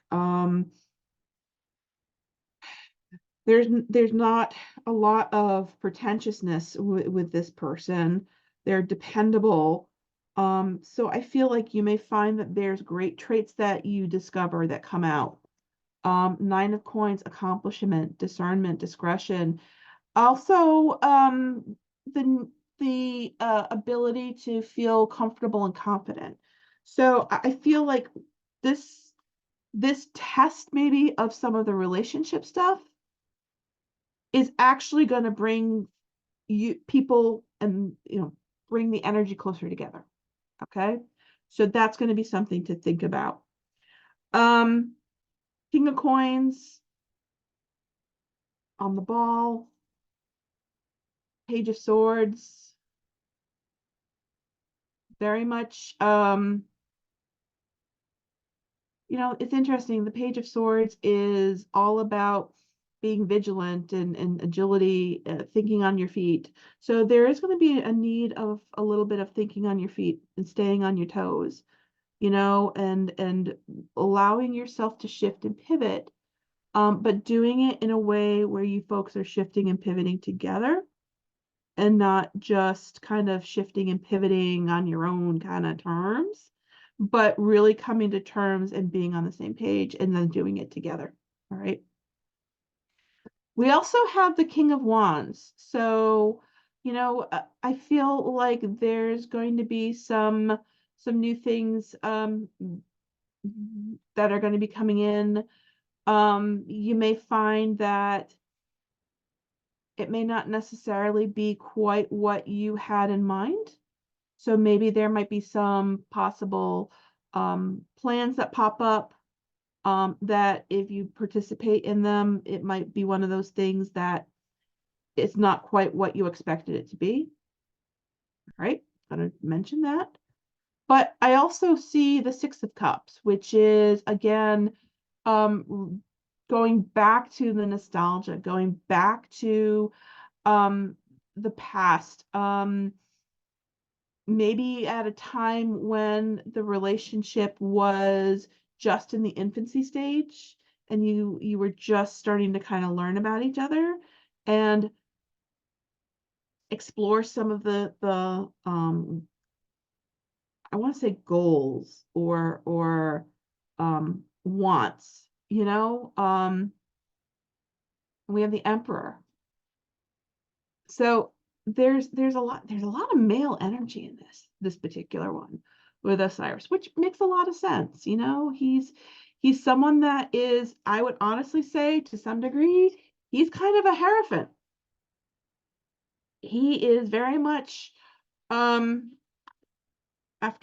There's not a lot of pretentiousness with this person. They're dependable. So I feel like you may find that there's great traits that you discover that come out. Nine of Coins, accomplishment, discernment, discretion. Also, the ability to feel comfortable and confident. So I feel like this test maybe of some of the relationship stuff is actually going to bring you people and bring the energy closer together. Okay, so that's going to be something to think about. um King of Coins on the ball, Page of Swords, very much it's interesting. The Page of Swords is all about being vigilant and agility, thinking on your feet. So there is going to be a need of a little bit of thinking on your feet and staying on your toes, and allowing yourself to shift and pivot, but doing it in a way where you folks are shifting and pivoting together and not just kind of shifting and pivoting on your own kind of terms, but really coming to terms and being on the same page and then doing it together. All right. We also have the King of Wands. So, I feel like there's going to be some new things that are going to be coming in. You may find that it may not necessarily be quite what you had in mind. So maybe there might be some possible plans that pop up, that if you participate in them, it might be one of those things that it's not quite what you expected it to be. All right, gotta mention that. But I also see the Six of Cups, which is again going back to the nostalgia, going back to the past. Maybe at a time when the relationship was just in the infancy stage and you were just starting to kind of learn about each other and explore some of the I want to say goals or wants, we have the Emperor. So there's a lot of male energy in this particular one with Osiris, which makes a lot of sense. He's someone that is, I would honestly say, to some degree, he's kind of a hierophant. He is very much, after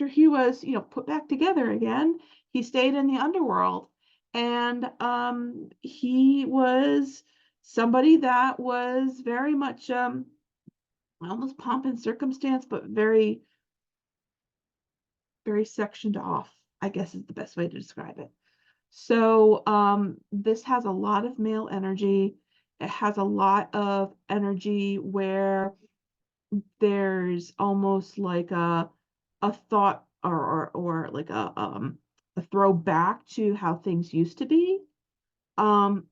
he was, put back together again, he stayed in the underworld, and he was somebody that was very much almost pomp and circumstance, but very, very sectioned off, I guess is the best way to describe it. So this has a lot of male energy. It has a lot of energy where there's almost like a thought or like a throwback to how things used to be. Um,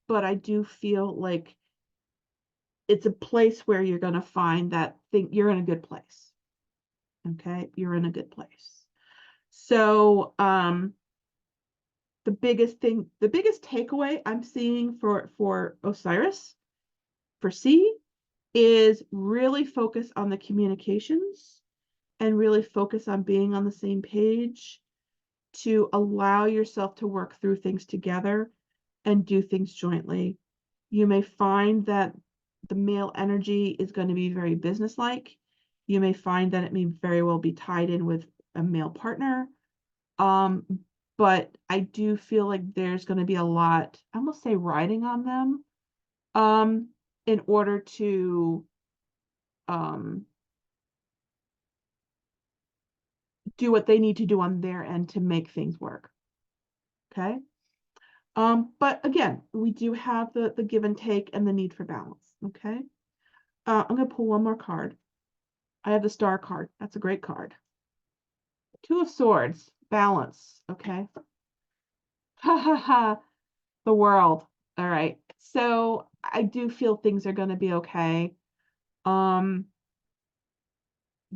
but I do feel like it's a place where you're going to find that thing, you're in a good place. Okay, you're in a good place. So the biggest takeaway I'm seeing for Osiris, for C, is really focus on the communications and really focus on being on the same page to allow yourself to work through things together and do things jointly. You may find that the male energy is going to be very businesslike. You may find that it may very well be tied in with a male partner. Um, but I do feel like there's going to be a lot, I almost say, riding on them, in order to um, do what they need to do on their end to make things work. Okay. But again, we do have the give and take and the need for balance. Okay. I'm going to pull one more card. I have the star card. That's a great card. Two of Swords, balance. Okay. Ha ha ha. The world. All right. So I do feel things are going to be okay.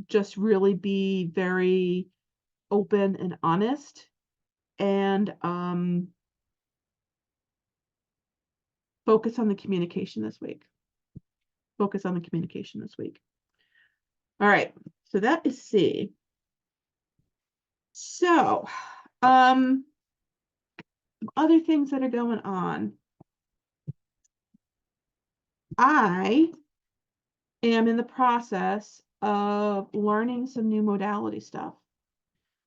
Just really be very open and honest, and focus on the communication this week. Focus on the communication this week. All right. So that is C. So, other things that are going on. I am in the process of learning some new modality stuff.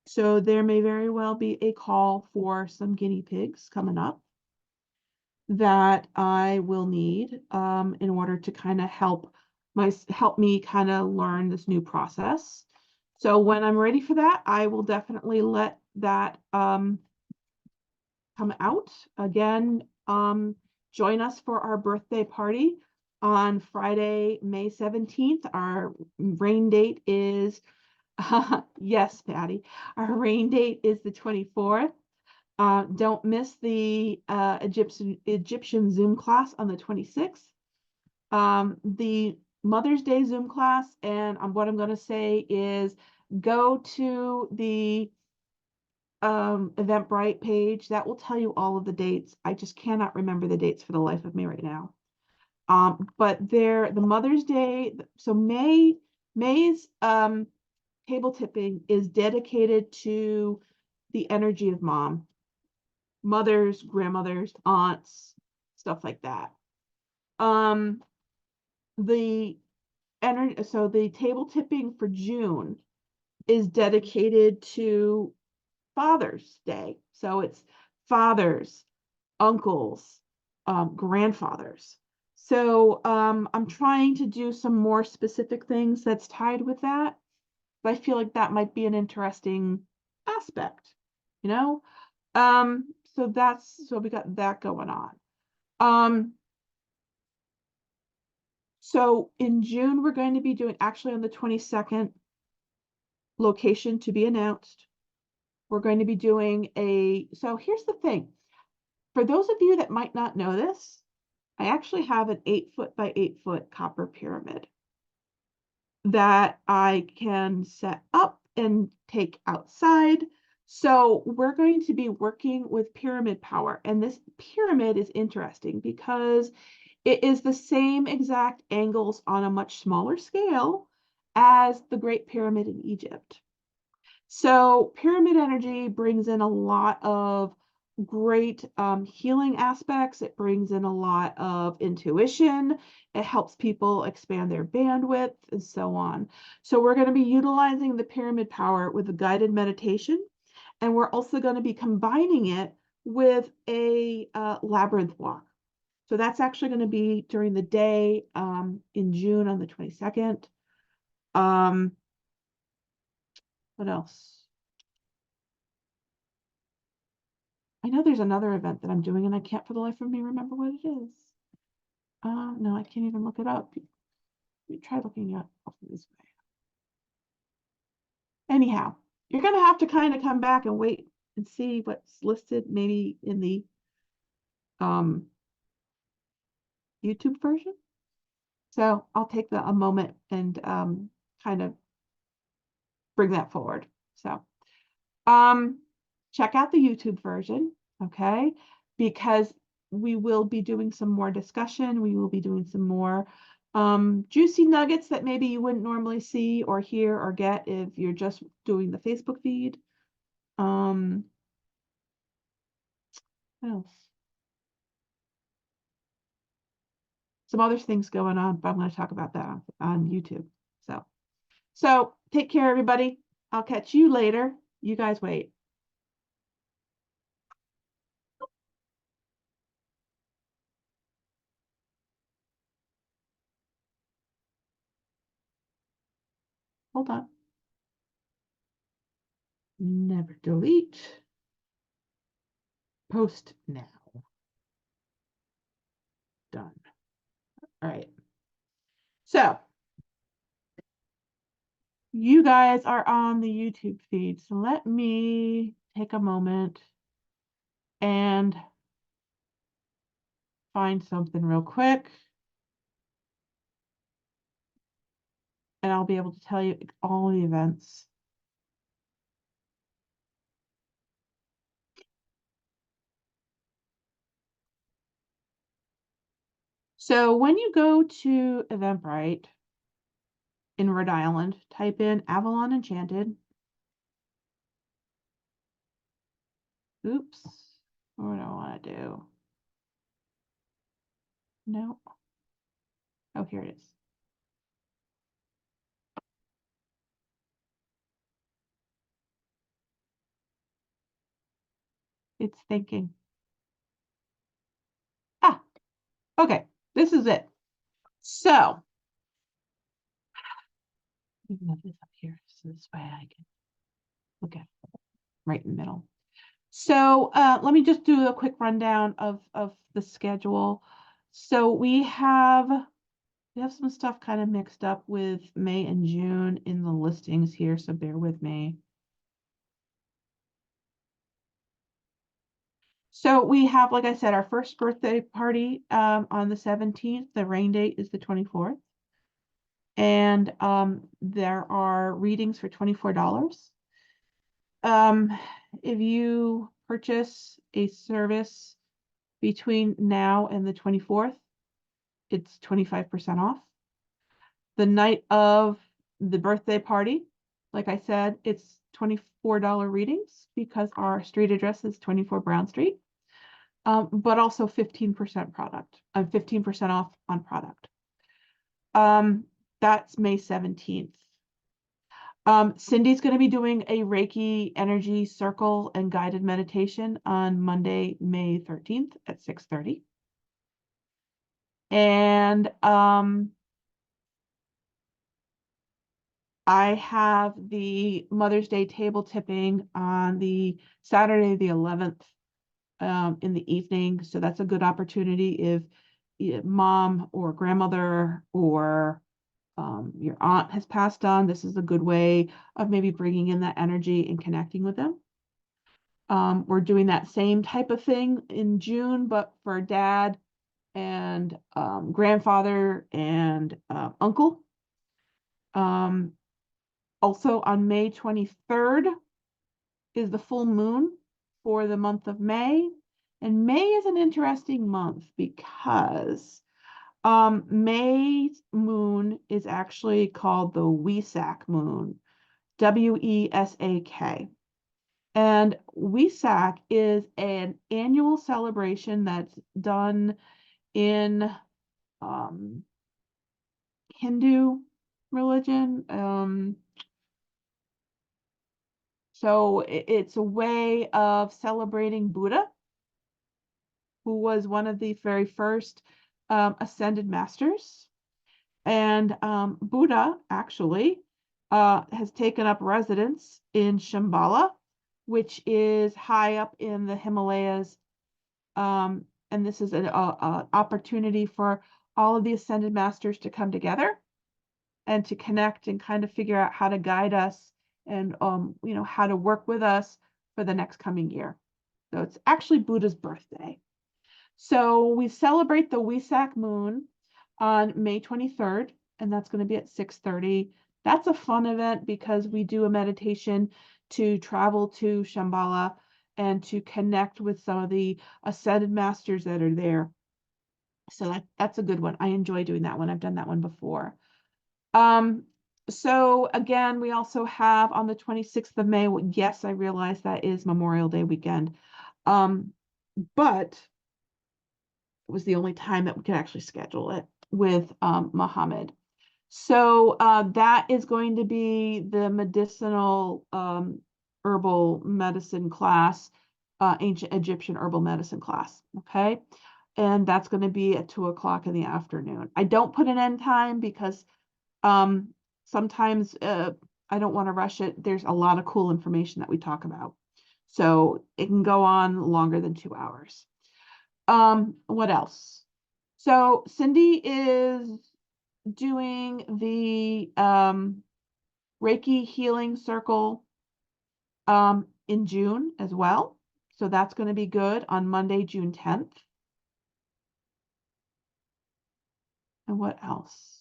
So there may very well be a call for some guinea pigs coming up that I will need in order to kind of help me kind of learn this new process. So when I'm ready for that, I will definitely let that come out. Again, join us for our birthday party on Friday, May 17th. Our rain date is, yes, Patty, our rain date is the 24th. Don't miss the Egyptian Zoom class on the 26th. The Mother's Day Zoom class, and what I'm going to say is go to the Eventbrite page. That will tell you all of the dates. I just cannot remember the dates for the life of me right now. But the Mother's Day, so May's table tipping is dedicated to the energy of mom. Mothers, grandmothers, aunts, stuff like that. So the table tipping for June is dedicated to Father's Day. So it's fathers, uncles, grandfathers. So I'm trying to do some more specific things that's tied with that. But I feel like that might be an interesting aspect, you know? So we got that going on. So in June, we're going to be doing, actually on the 22nd, location to be announced. We're going to be doing so here's the thing. For those of you that might not know this, I actually have an 8-foot by 8-foot copper pyramid that I can set up and take outside. So we're going to be working with pyramid power. And this pyramid is interesting because it is the same exact angles on a much smaller scale as the Great Pyramid in Egypt. So pyramid energy brings in a lot of great healing aspects. It brings in a lot of intuition. It helps people expand their bandwidth and so on. So we're going to be utilizing the pyramid power with a guided meditation. And we're also going to be combining it with a labyrinth walk. So that's actually going to be during the day in June on the 22nd. What else? I know there's another event that I'm doing and I can't for the life of me remember what it is. No, I can't even look it up. Let me try looking it up this way. Anyhow, you're going to have to kind of come back and wait and see what's listed maybe in the YouTube version. So I'll take a moment and kind of bring that forward. So check out the YouTube version, okay? Because we will be doing some more discussion. We will be doing some more juicy nuggets that maybe you wouldn't normally see or hear or get if you're just doing the Facebook feed. What else? Some other things going on, but I'm going to talk about that on YouTube. So take care, everybody. I'll catch you later. You guys wait. Hold on. Never delete. Post now. Done. All right. So you guys are on the YouTube feed. So let me take a moment and find something real quick. And I'll be able to tell you all the events. So when you go to Eventbrite in Rhode Island, type in Avalon Enchanted. Oops. What do I want to do? No. Oh, here it is. It's thinking. Ah, okay. This is it. So, move this up here so this way I can look at it right in the middle. So let me just do a quick rundown of the schedule. So we have some stuff kind of mixed up with May and June in the listings here, so bear with me. So we have, like I said, our first birthday party on the 17th. The rain date is the 24th. And there are readings for $24. If you purchase a service between now and the 24th, it's 25% off. The night of the birthday party, like I said, it's $24 readings because our street address is 24 Brown Street, but also 15% product, 15% off on product. That's May 17th. Cindy's going to be doing a Reiki energy circle and guided meditation on Monday, May 13th at 6:30. And I have the Mother's Day table tipping on the Saturday, the 11th, in the evening. So that's a good opportunity if mom or grandmother or your aunt has passed on. This is a good way of maybe bringing in that energy and connecting with them. We're doing that same type of thing in June, but for dad and grandfather and uncle. Also on May 23rd is the full moon for the month of May. And May is an interesting month because May's moon is actually called the Wesak moon, Wesak. And Wesak is an annual celebration that's done in Hindu religion. So it's a way of celebrating Buddha, who was one of the very first ascended masters. And Buddha actually has taken up residence in Shambhala, which is high up in the Himalayas. And this is an opportunity for all of the ascended masters to come together and to connect and kind of figure out how to guide us and how to work with us for the next coming year. So it's actually Buddha's birthday. So we celebrate the Wesak moon on May 23rd, and that's going to be at 6:30. That's a fun event because we do a meditation to travel to Shambhala and to connect with some of the ascended masters that are there. So that's a good one. I enjoy doing that one. I've done that one before. So again, we also have on the 26th of May, yes, I realize that is Memorial Day weekend. But it was the only time that we could actually schedule it with Muhammad. So that is going to be the medicinal herbal medicine class, ancient Egyptian herbal medicine class. Okay. And that's going to be at 2:00 in the afternoon. I don't put an end time because sometimes I don't want to rush it. There's a lot of cool information that we talk about. So it can go on longer than 2 hours. What else? So Cindy is doing the Reiki Healing Circle in June as well. So that's going to be good on Monday, June 10th. And what else?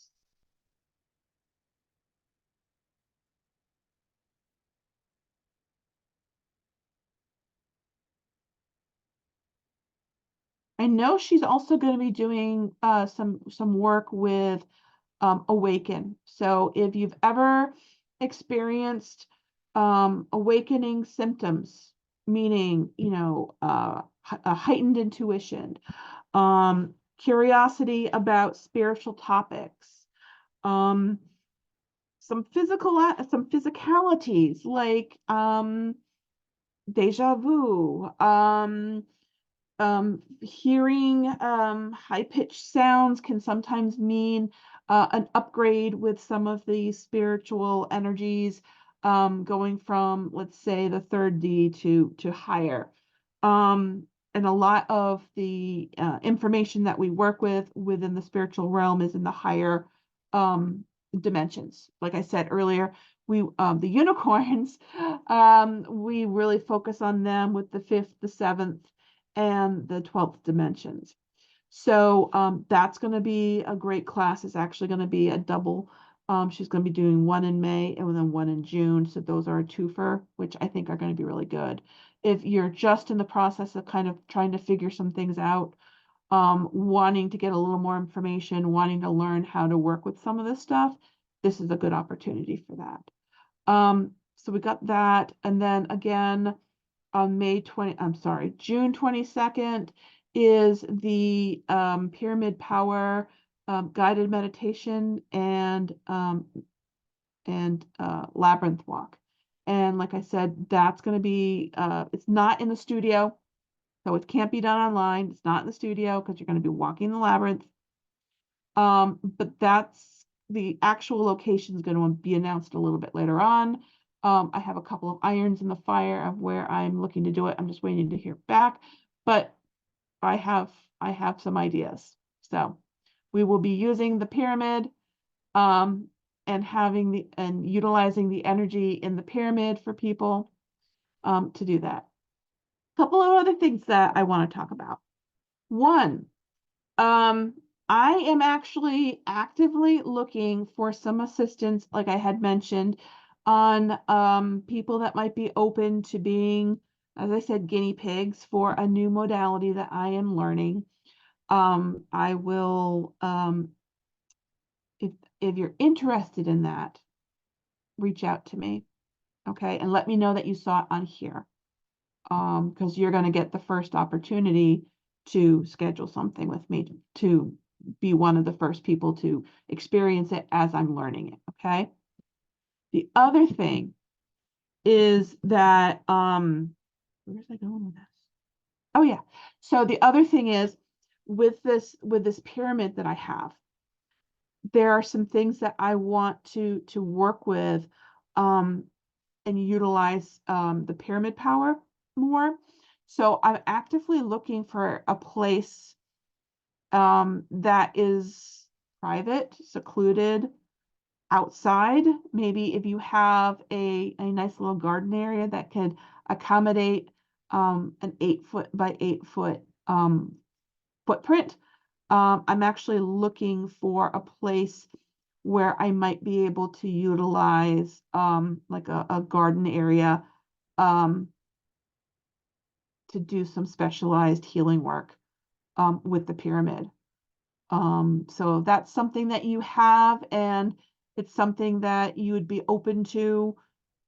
I know she's also going to be doing some work with Awaken. So if you've ever experienced awakening symptoms, meaning, a heightened intuition, curiosity about spiritual topics, um, some physicalities like deja vu, hearing high-pitched sounds can sometimes mean an upgrade with some of the spiritual energies, going from, let's say, the third D to higher. And a lot of the information that we work with within the spiritual realm is in the higher dimensions. Like I said earlier, the unicorns, we really focus on them with the fifth, the seventh, and the 12th dimensions. So that's going to be a great class. It's actually going to be a double. She's going to be doing one in May and then one in June. So those are a twofer, which I think are going to be really good. If you're just in the process of kind of trying to figure some things out, wanting to get a little more information, wanting to learn how to work with some of this stuff, this is a good opportunity for that. So we got that. And then again, on June 22nd is the Pyramid Power guided meditation and labyrinth walk. And like I said, that's going to be, it's not in the studio, so it can't be done online. It's not in the studio because you're going to be walking the labyrinth. But that's the actual location is going to be announced a little bit later on. I have a couple of irons in the fire of where I'm looking to do it. I'm just waiting to hear back, but I have some ideas. So we will be using the pyramid, and utilizing the energy in the pyramid for people to do that. A couple of other things that I want to talk about. One, I am actually actively looking for some assistance, like I had mentioned, on people that might be open to being, as I said, guinea pigs for a new modality that I am learning. I will, if you're interested in that, reach out to me, okay, and let me know that you saw it on here, because you're going to get the first opportunity to schedule something with me to be one of the first people to experience it as I'm learning it, okay? The other thing is that, where's I going with this? Oh yeah. So the other thing is with this pyramid that I have, there are some things that I want to work with, and utilize the pyramid power more. So I'm actively looking for a place that is private, secluded, outside. Maybe if you have a nice little garden area that could accommodate an 8-foot by 8-foot footprint. I'm actually looking for a place where I might be able to utilize like a garden area to do some specialized healing work with the pyramid. So that's something that you have, and it's something that you would be open to.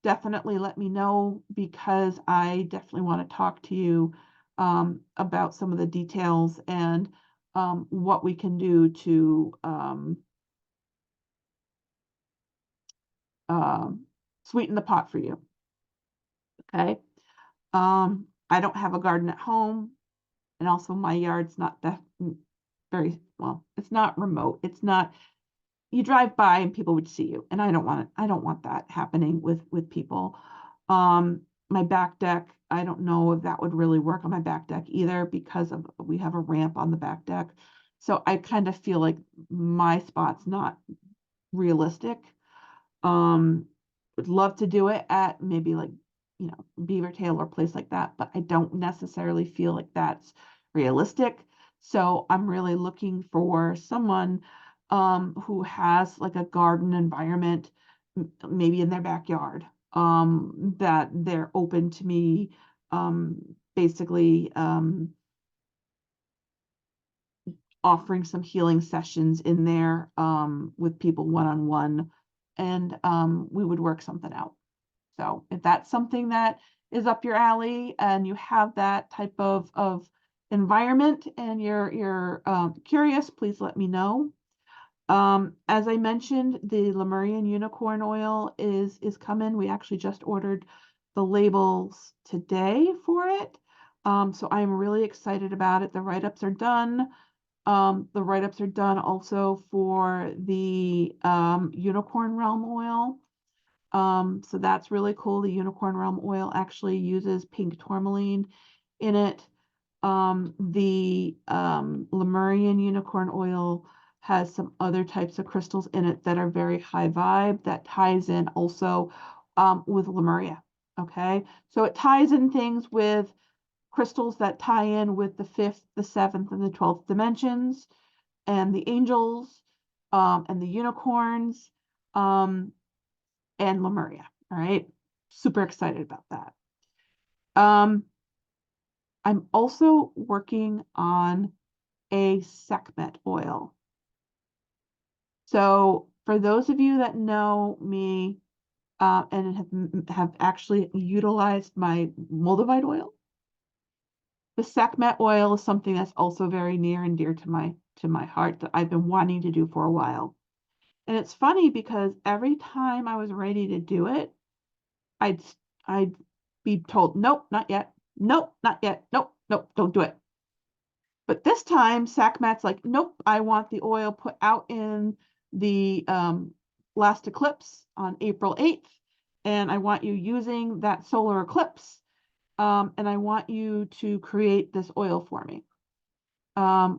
Definitely let me know, because I definitely want to talk to you about some of the details and what we can do to sweeten the pot for you. Okay. I don't have a garden at home, and also my yard's not that very well. It's not remote. It's not. you drive by and people would see you, and I don't want that happening with people. My back deck, I don't know if that would really work on my back deck either, because of we have a ramp on the back deck. So I kind of feel like my spot's not realistic. Would love to do it at maybe like, Beavertail or a place like that, but I don't necessarily feel like that's realistic. So I'm really looking for someone who has like a garden environment, maybe in their backyard, that they're open to me basically offering some healing sessions in there with people one-on-one, and we would work something out. So if that's something that is up your alley and you have that type of environment and you're curious, please let me know. As I mentioned, the Lemurian unicorn oil is coming. We actually just ordered the labels today for it. So I'm really excited about it. The write-ups are done. The write-ups are done also for the Unicorn Realm oil. So that's really cool. The Unicorn Realm oil actually uses pink tourmaline in it. The Lemurian unicorn oil has some other types of crystals in it that are very high vibe, that ties in also with Lemuria. Okay, so it ties in things with crystals that tie in with the 5th, the 7th, and the 12th dimensions, and the angels, and the unicorns, and Lemuria. All right, super excited about that. I'm also working on a Sekhmet oil. So for those of you that know me and have actually utilized my Moldavite oil, the Sekhmet oil is something that's also very near and dear to my heart, that I've been wanting to do for a while. And it's funny because every time I was ready to do it, I'd be told, nope, not yet. Nope, not yet. Nope, nope, don't do it. But this time, Sekhmet's like, nope, I want the oil put out in the last eclipse on April 8th. And I want you using that solar eclipse. And I want you to create this oil for me,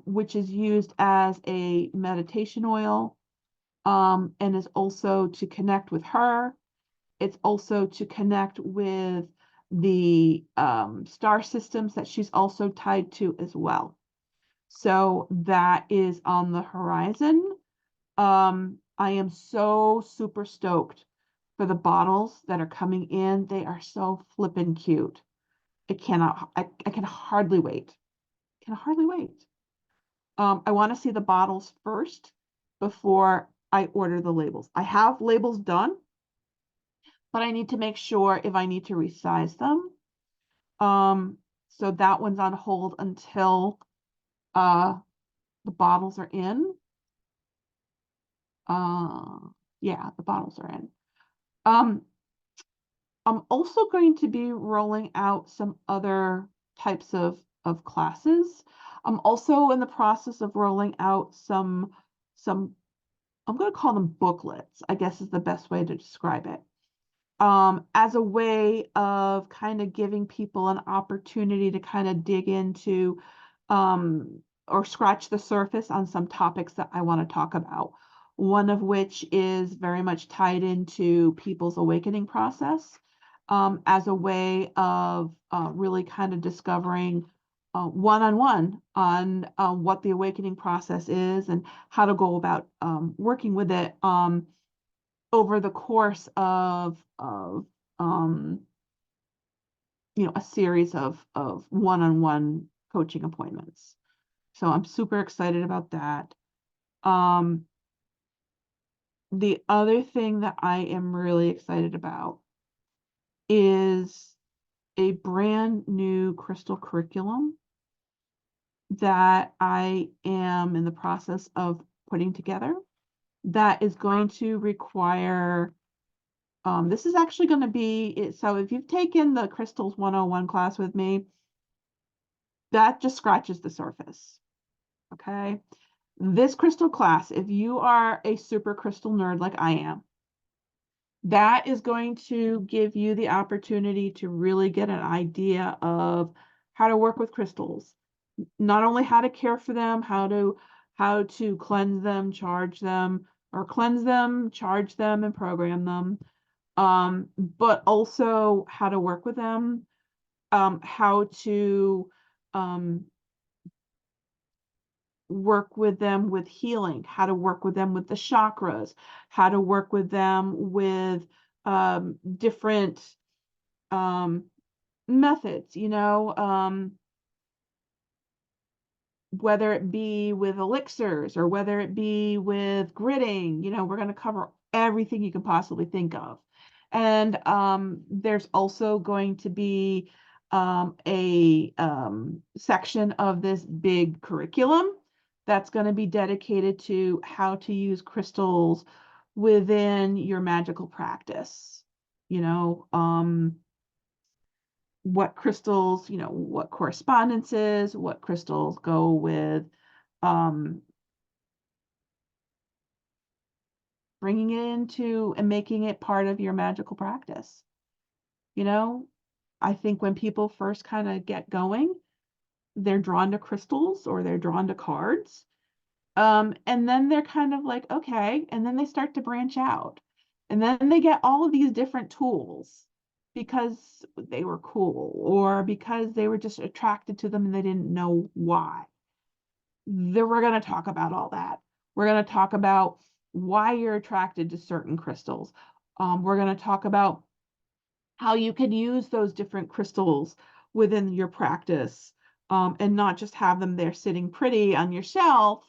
which is used as a meditation oil, and is also to connect with her. It's also to connect with the star systems that she's also tied to as well. So that is on the horizon. I am so super stoked for the bottles that are coming in. They are so flippin' cute. I can hardly wait. Can hardly wait. I want to see the bottles first before I order the labels. I have labels done, but I need to make sure if I need to resize them. So that one's on hold until the bottles are in. Yeah, the bottles are in. I'm also going to be rolling out some other types of classes. I'm also in the process of rolling out some I'm going to call them booklets, I guess is the best way to describe it. As a way of kind of giving people an opportunity to kind of dig into or scratch the surface on some topics that I want to talk about. One of which is very much tied into people's awakening process, as a way of really kind of discovering one-on-one on what the awakening process is and how to go about working with it over the course of a series of one-on-one coaching appointments. So I'm super excited about that. The other thing that I am really excited about is a brand new crystal curriculum that I am in the process of putting together, that is going to require, this is actually going to be, so if you've taken the Crystals 101 class with me, that just scratches the surface, okay? This crystal class, if you are a super crystal nerd like I am, that is going to give you the opportunity to really get an idea of how to work with crystals. Not only how to care for them, how to cleanse them, charge them, or cleanse them, charge them, and program them. But also how to work with them, how to um, work with them with healing, how to work with them with the chakras, how to work with them with different um, methods, whether it be with elixirs or whether it be with gridding, we're going to cover everything you can possibly think of. And there's also going to be a section of this big curriculum that's going to be dedicated to how to use crystals within your magical practice. You know, what crystals, what correspondences, what crystals go with um, bringing it into and making it part of your magical practice. You know, I think when people first kind of get going, they're drawn to crystals or they're drawn to cards. And then they're kind of like, okay, and then they start to branch out. And then they get all of these different tools because they were cool or because they were just attracted to them and they didn't know why. Then we're going to talk about all that. We're going to talk about why you're attracted to certain crystals. We're going to talk about how you can use those different crystals within your practice, and not just have them there sitting pretty on your shelf,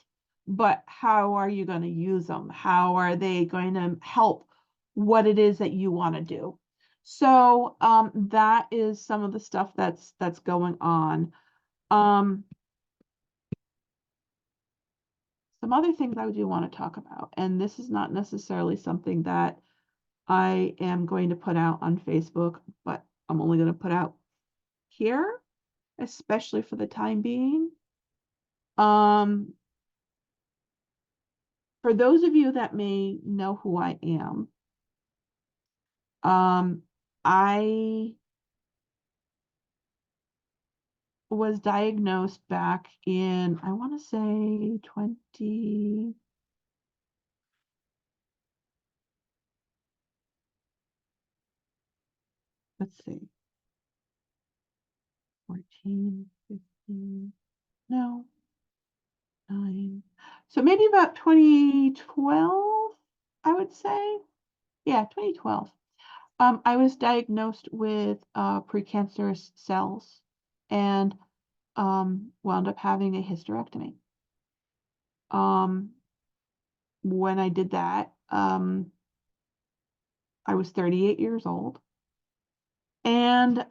but how are you going to use them? How are they going to help what it is that you want to do? So that is some of the stuff that's going on. Um, some other things I do want to talk about, and this is not necessarily something that I am going to put out on Facebook, but I'm only going to put out here, especially for the time being. Um, for those of you that may know who I am, I was diagnosed back in, I want to say 20, let's see, 14, 15, no, 9. So maybe about 2012, I would say. Yeah, 2012. I was diagnosed with precancerous cells and wound up having a hysterectomy. When I did that, I was 38 years old. And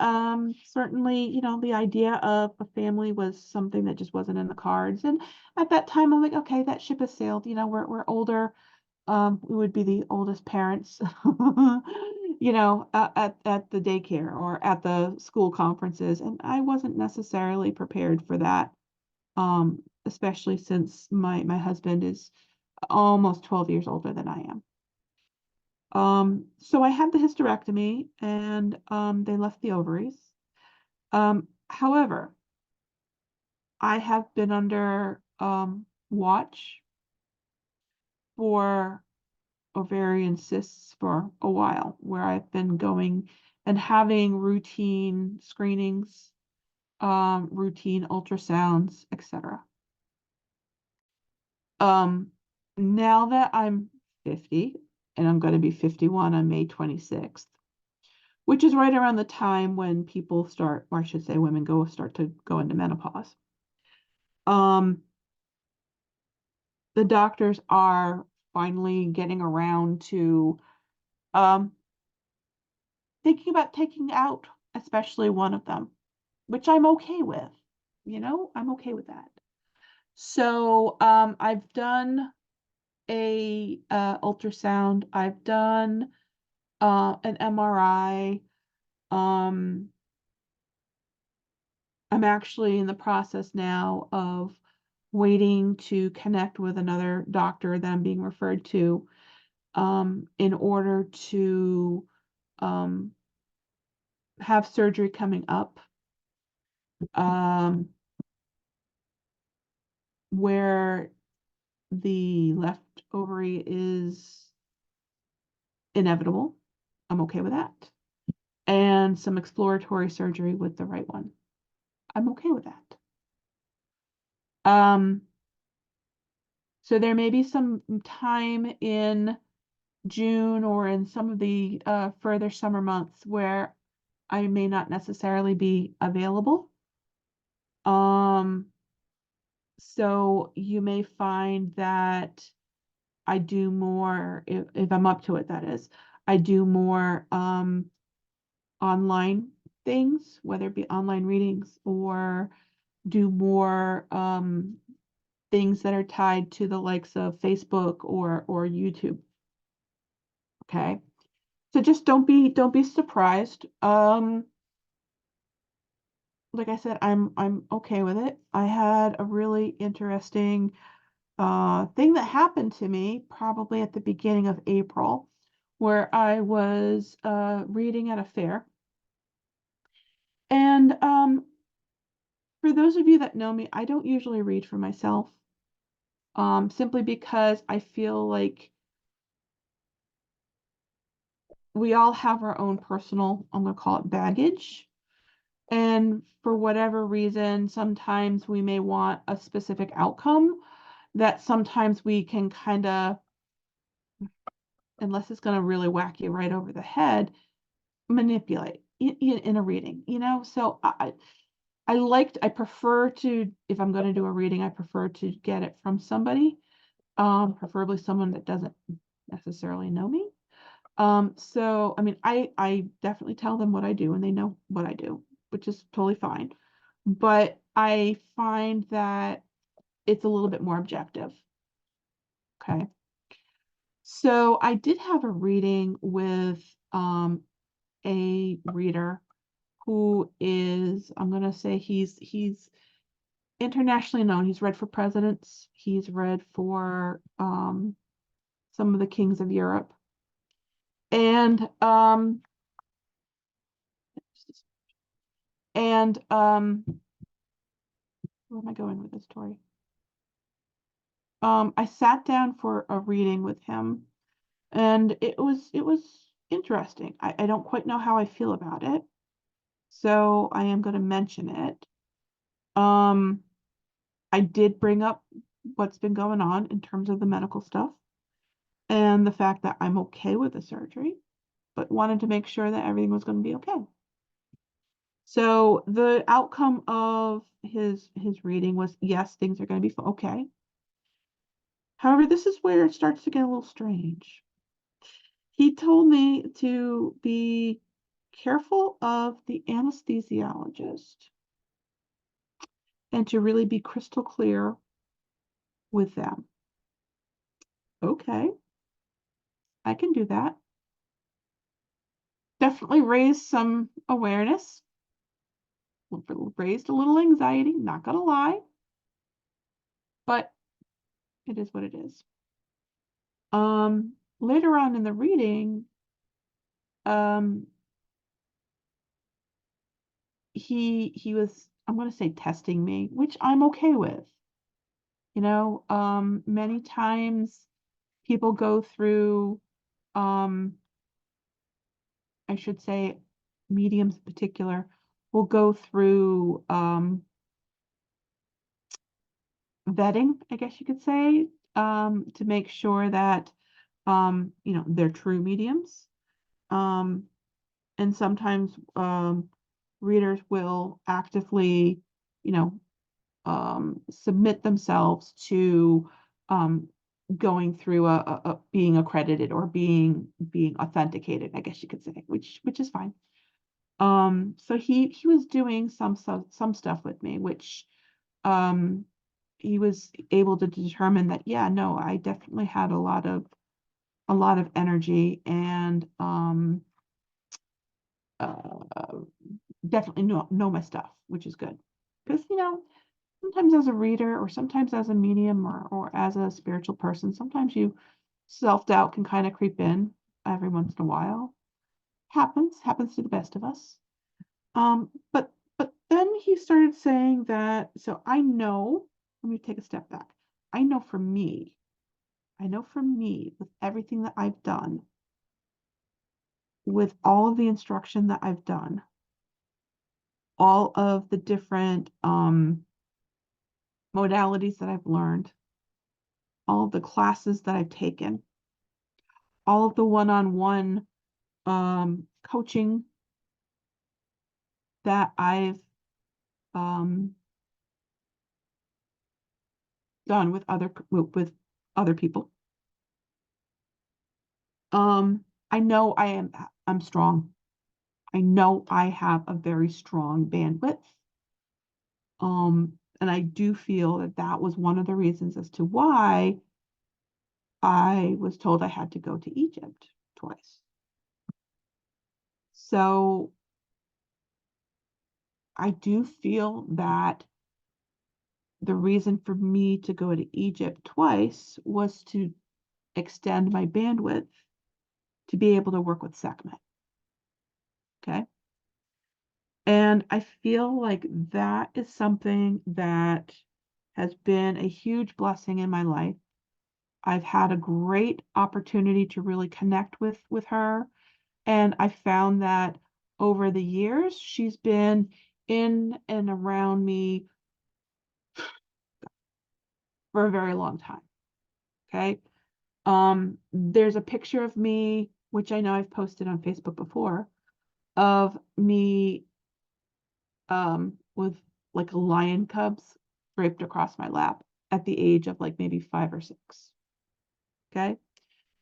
certainly, the idea of a family was something that just wasn't in the cards. And at that time, I'm like, okay, that ship has sailed. We're older. We would be the oldest parents, at the daycare or at the school conferences. And I wasn't necessarily prepared for that, especially since my husband is almost 12 years older than I am. So I had the hysterectomy and they left the ovaries. However, I have been under watch for ovarian cysts for a while, where I've been going and having routine screenings, routine ultrasounds, etc. Now that I'm 50 and I'm going to be 51 on May 26th, which is right around the time when people start, or I should say women start to go into menopause. The doctors are finally getting around to um, thinking about taking out especially one of them, which I'm okay with. I'm okay with that. So I've done a ultrasound. I've done an MRI. I'm actually in the process now of waiting to connect with another doctor that I'm being referred to in order to have surgery coming up where the left ovary is inevitable. I'm okay with that. And some exploratory surgery with the right one. I'm okay with that. So there may be some time in June or in some of the further summer months where I may not necessarily be available. So you may find that I do more, if I'm up to it, that is, I do more online things, whether it be online readings or do more things that are tied to the likes of Facebook or YouTube. Okay. So just don't be surprised. Like I said, I'm okay with it. I had a really interesting thing that happened to me probably at the beginning of April, where I was reading at a fair. And for those of you that know me, I don't usually read for myself, simply because I feel like we all have our own personal, I'm going to call it baggage. And for whatever reason, sometimes we may want a specific outcome that sometimes we can kind of, unless it's going to really whack you right over the head, manipulate in a reading, So I prefer to, if I'm going to do a reading, I prefer to get it from somebody, preferably someone that doesn't necessarily know me. So, I mean, I definitely tell them what I do and they know what I do, which is totally fine. But I find that it's a little bit more objective. Okay. So I did have a reading with a reader who is, I'm going to say he's internationally known. He's read for presidents. He's read for some of the kings of Europe. And and where am I going with this story? I sat down for a reading with him, and it was interesting. I don't quite know how I feel about it, so I am going to mention it. I did bring up what's been going on in terms of the medical stuff and the fact that I'm okay with the surgery, but wanted to make sure that everything was going to be okay. So the outcome of his reading was, yes, things are going to be okay. However, this is where it starts to get a little strange. He told me to be careful of the anesthesiologist and to really be crystal clear with them. Okay, I can do that. Definitely raised some awareness, raised a little anxiety, not gonna lie, but it is what it is. Later on in the reading, he was, I'm gonna say, testing me, which I'm okay with. Many times people go through, I should say, mediums in particular, will go through vetting, I guess you could say, to make sure that they're true mediums. And sometimes readers will actively, you know, submit themselves to going through a being accredited or being authenticated, I guess you could say, which is fine. So he was doing some stuff with me, which he was able to determine that, yeah, no, I definitely had a lot of energy and definitely know my stuff, which is good. Because sometimes as a reader or sometimes as a medium or as a spiritual person, sometimes you self-doubt can kind of creep in every once in a while. Happens to the best of us. But then he started saying that, so I know, let me take a step back. I know for me, with everything that I've done, with all of the instruction that I've done, all of the different modalities that I've learned, all of the classes that I've taken, all of the one-on-one coaching that I've um, done with other people. I know I'm strong. I know I have a very strong bandwidth. And I do feel that that was one of the reasons as to why I was told I had to go to Egypt twice. So I do feel that the reason for me to go to Egypt twice was to extend my bandwidth to be able to work with Sekhmet. Okay. And I feel like that is something that has been a huge blessing in my life. I've had a great opportunity to really connect with her. And I found that over the years, she's been in and around me for a very long time. Okay. There's a picture of me, which I know I've posted on Facebook before, of me with like a lion cubs draped across my lap at the age of like maybe 5 or 6. Okay.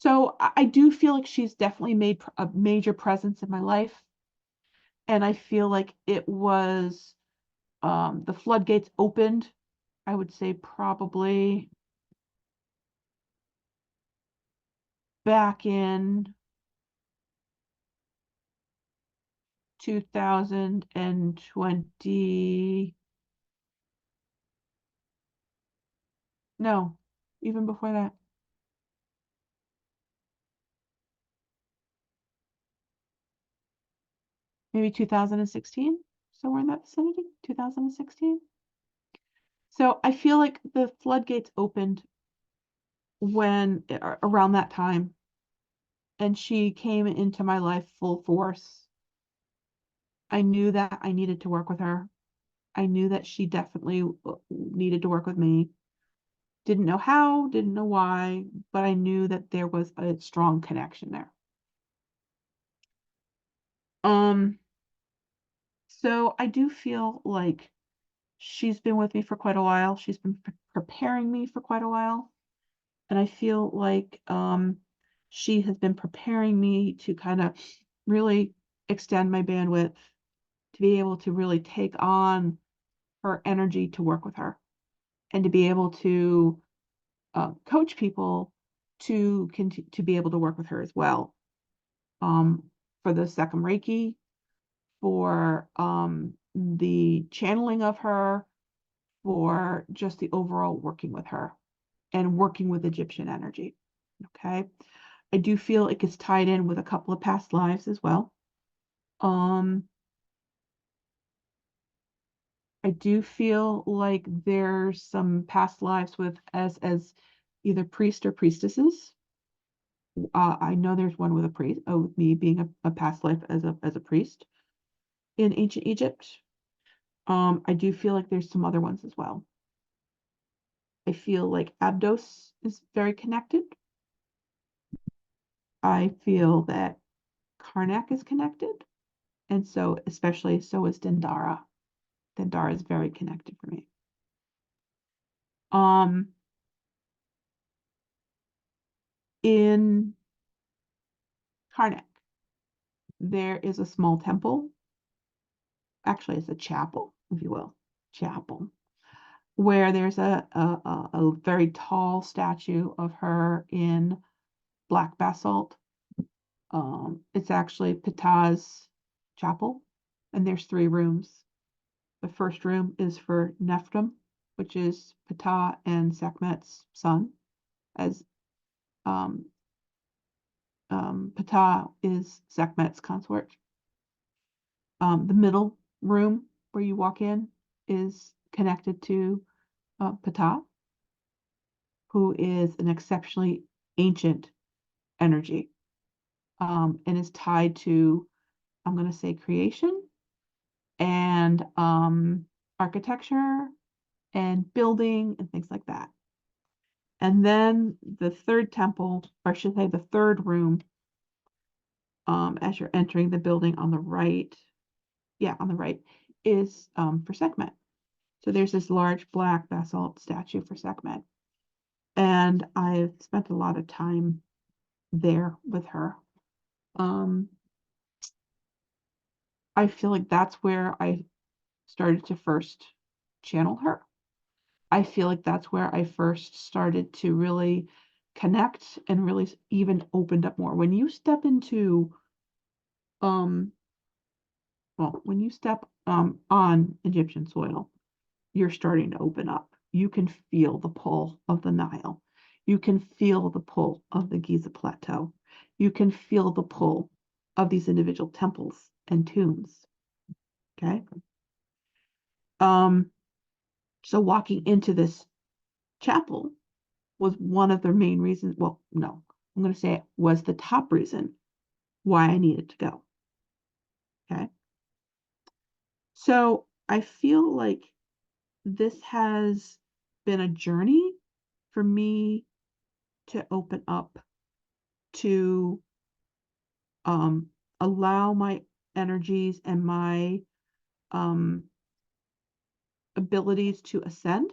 So I do feel like she's definitely made a major presence in my life. And I feel like it was the floodgates opened, I would say probably back in 2020. No, even before that. Maybe 2016, somewhere in that vicinity, 2016. So I feel like the floodgates opened when around that time, and she came into my life full force. I knew that I needed to work with her. I knew that she definitely needed to work with me. Didn't know how, didn't know why, but I knew that there was a strong connection there. Um, so I do feel like she's been with me for quite a while. She's been preparing me for quite a while. And I feel like she has been preparing me to kind of really extend my bandwidth to be able to really take on her energy to work with her and to be able to coach people to be able to work with her as well. For the second Reiki, for the channeling of her, for just the overall working with her and working with Egyptian energy. Okay. I do feel it gets tied in with a couple of past lives as well. Um, I do feel like there's some past lives with as either priest or priestesses. I know there's one with a priest, with me being a past life as a priest in ancient Egypt. I do feel like there's some other ones as well. I feel like Abdos is very connected. I feel that Karnak is connected, and so especially so is Dendara. Dendara is very connected for me. Um, in Karnak, there is a small temple. Actually, it's a chapel, if you will, chapel, where there's a very tall statue of her in black basalt. It's actually Ptah's chapel, and there's 3 rooms. The first room is for Nephrim. which is Ptah and Sekhmet's son, as um, Ptah is Sekhmet's consort. The middle room where you walk in is connected to Ptah, who is an exceptionally ancient energy, and is tied to, I'm going to say, creation and architecture and building and things like that. And then the third temple, or I should say the third room, as you're entering the building on the right, on the right, is for Sekhmet. So there's this large black basalt statue for Sekhmet. And I've spent a lot of time there with her. I feel like that's where I started to first channel her. I feel like that's where I first started to really connect and really even opened up more. When you step into, when you step on Egyptian soil, you're starting to open up. You can feel the pull of the Nile. You can feel the pull of the Giza Plateau. You can feel the pull of these individual temples and tombs. Okay. So walking into this chapel was one of the main reasons. Well, no, I'm going to say it was the top reason why I needed to go. Okay. So I feel like this has been a journey for me to open up, to allow my energies and my abilities to ascend,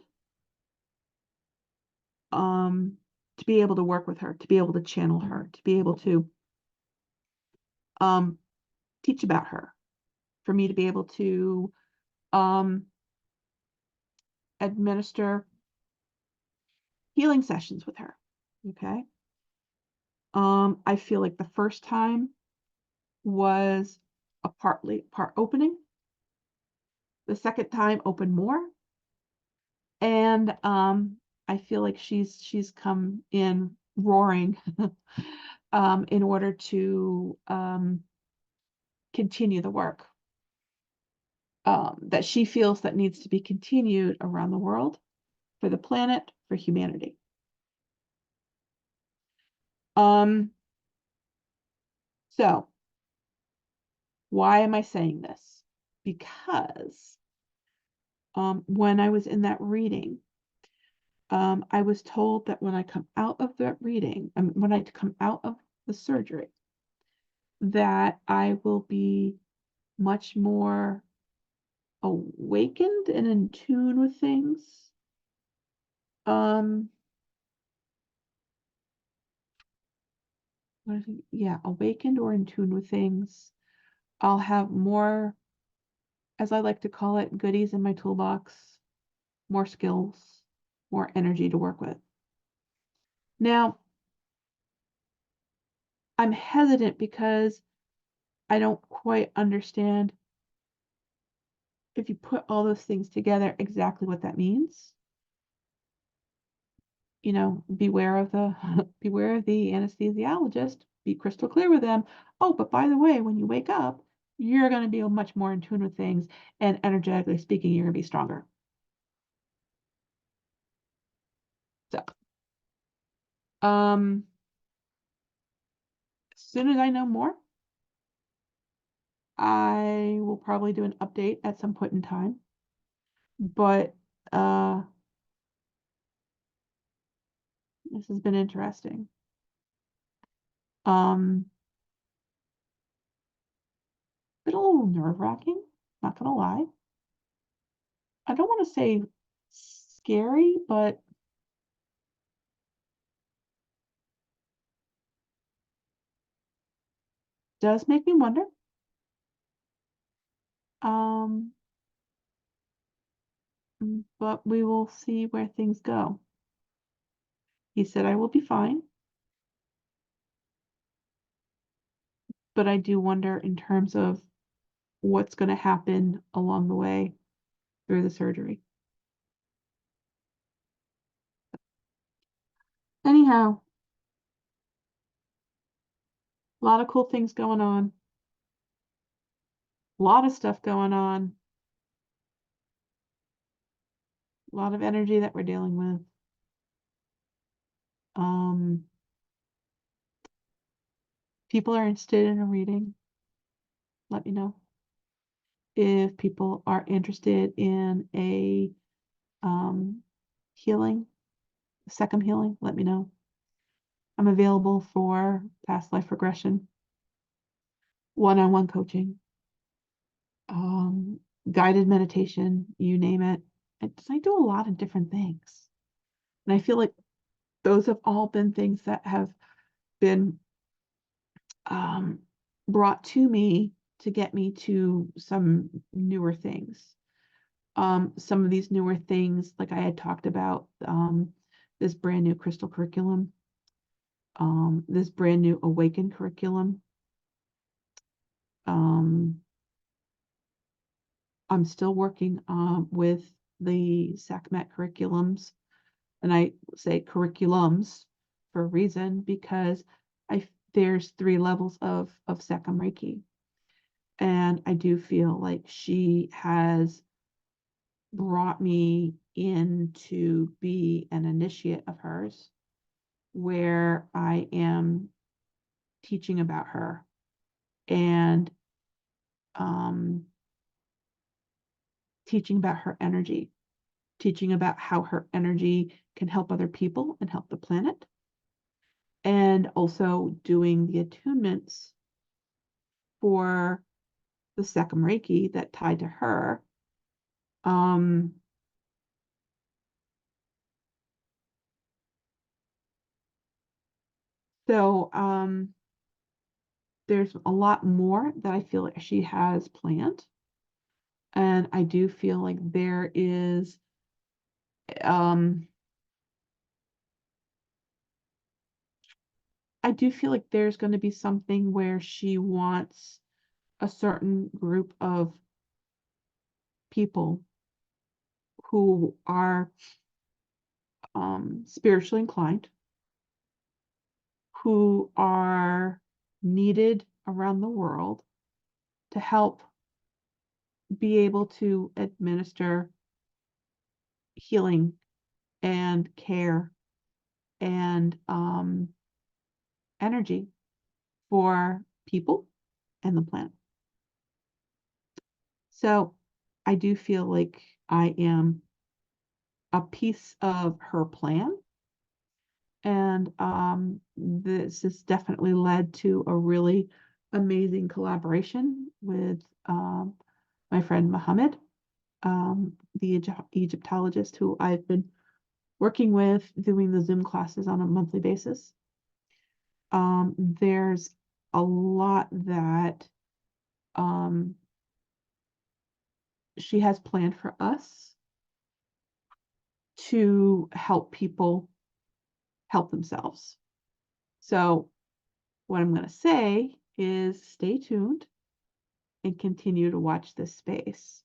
to be able to work with her, to be able to channel her, to be able to teach about her, for me to be able to administer healing sessions with her. Okay. I feel like the first time was a part opening. The second time opened more. And I feel like she's come in roaring in order to continue the work that she feels that needs to be continued around the world, for the planet, for humanity. So why am I saying this? Because when I was in that reading, I was told that when I come out of that reading, when I come out of the surgery, that I will be much more awakened and in tune with things. Awakened or in tune with things. I'll have more, as I like to call it, goodies in my toolbox, more skills, more energy to work with. Now, I'm hesitant because I don't quite understand, if you put all those things together, exactly what that means. Beware of the beware of the anesthesiologist. Be crystal clear with them. Oh, but by the way, when you wake up, you're going to be much more in tune with things, and energetically speaking, you're going to be stronger. So, as soon as I know more, I will probably do an update at some point in time. But this has been interesting. Been a little nerve-wracking, not gonna lie. I don't want to say scary, but does make me wonder. But we will see where things go. He said I will be fine, but I do wonder in terms of what's going to happen along the way through the surgery. Anyhow, a lot of cool things going on. A lot of stuff going on. A lot of energy that we're dealing with. People are interested in a reading. Let me know. If people are interested in a healing, second healing, let me know. I'm available for past life regression, one-on-one coaching, guided meditation, you name it. I do a lot of different things. And I feel like those have all been things that have been brought to me to get me to some newer things. Some of these newer things, like I had talked about, this brand new crystal curriculum, this brand new awaken curriculum. I'm still working with the SACMET curriculums, and I say curriculums for a reason, because there's 3 levels of Sekam Reiki, and I do feel like she has brought me in to be an initiate of hers, where I am teaching about her and teaching about her energy, teaching about how her energy can help other people and help the planet, and also doing the attunements for the Sekam Reiki that tied to her. So there's a lot more that I feel like she has planned. And I do feel like there is I do feel like there's going to be something where she wants a certain group of people who are spiritually inclined, who are needed around the world to help be able to administer healing and care and energy for people and the planet. So I do feel like I am a piece of her plan. And this has definitely led to a really amazing collaboration with my friend Mohammed, the Egyptologist who I've been working with, doing the Zoom classes on a monthly basis. There's a lot that she has planned for us to help people help themselves. So what I'm going to say is stay tuned and continue to watch this space,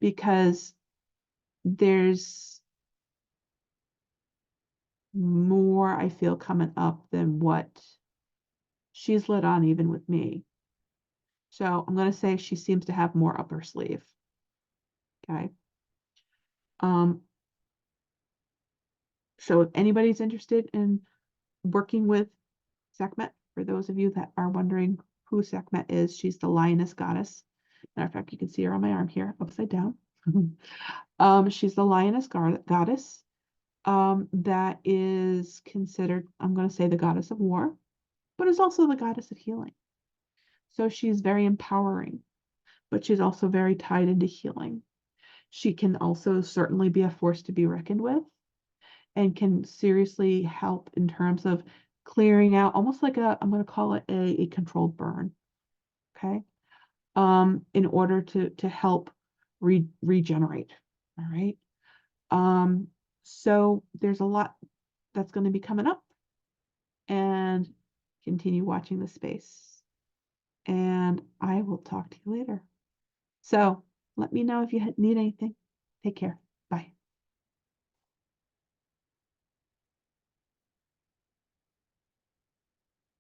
because there's more I feel coming up than what she's let on, even with me. So I'm going to say she seems to have more up her sleeve. Okay. So if anybody's interested in working with Sekhmet, for those of you that are wondering who Sekhmet is, she's the lioness goddess. Matter of fact, you can see her on my arm here, upside down. She's the lioness goddess that is considered, I'm going to say, the goddess of war, but is also the goddess of healing. So she's very empowering, but she's also very tied into healing. She can also certainly be a force to be reckoned with, and can seriously help in terms of clearing out, almost like I'm going to call it a controlled burn. Okay. In order to help regenerate. All right. So there's a lot that's going to be coming up, and continue watching the space. And I will talk to you later. So let me know if you need anything. Take care.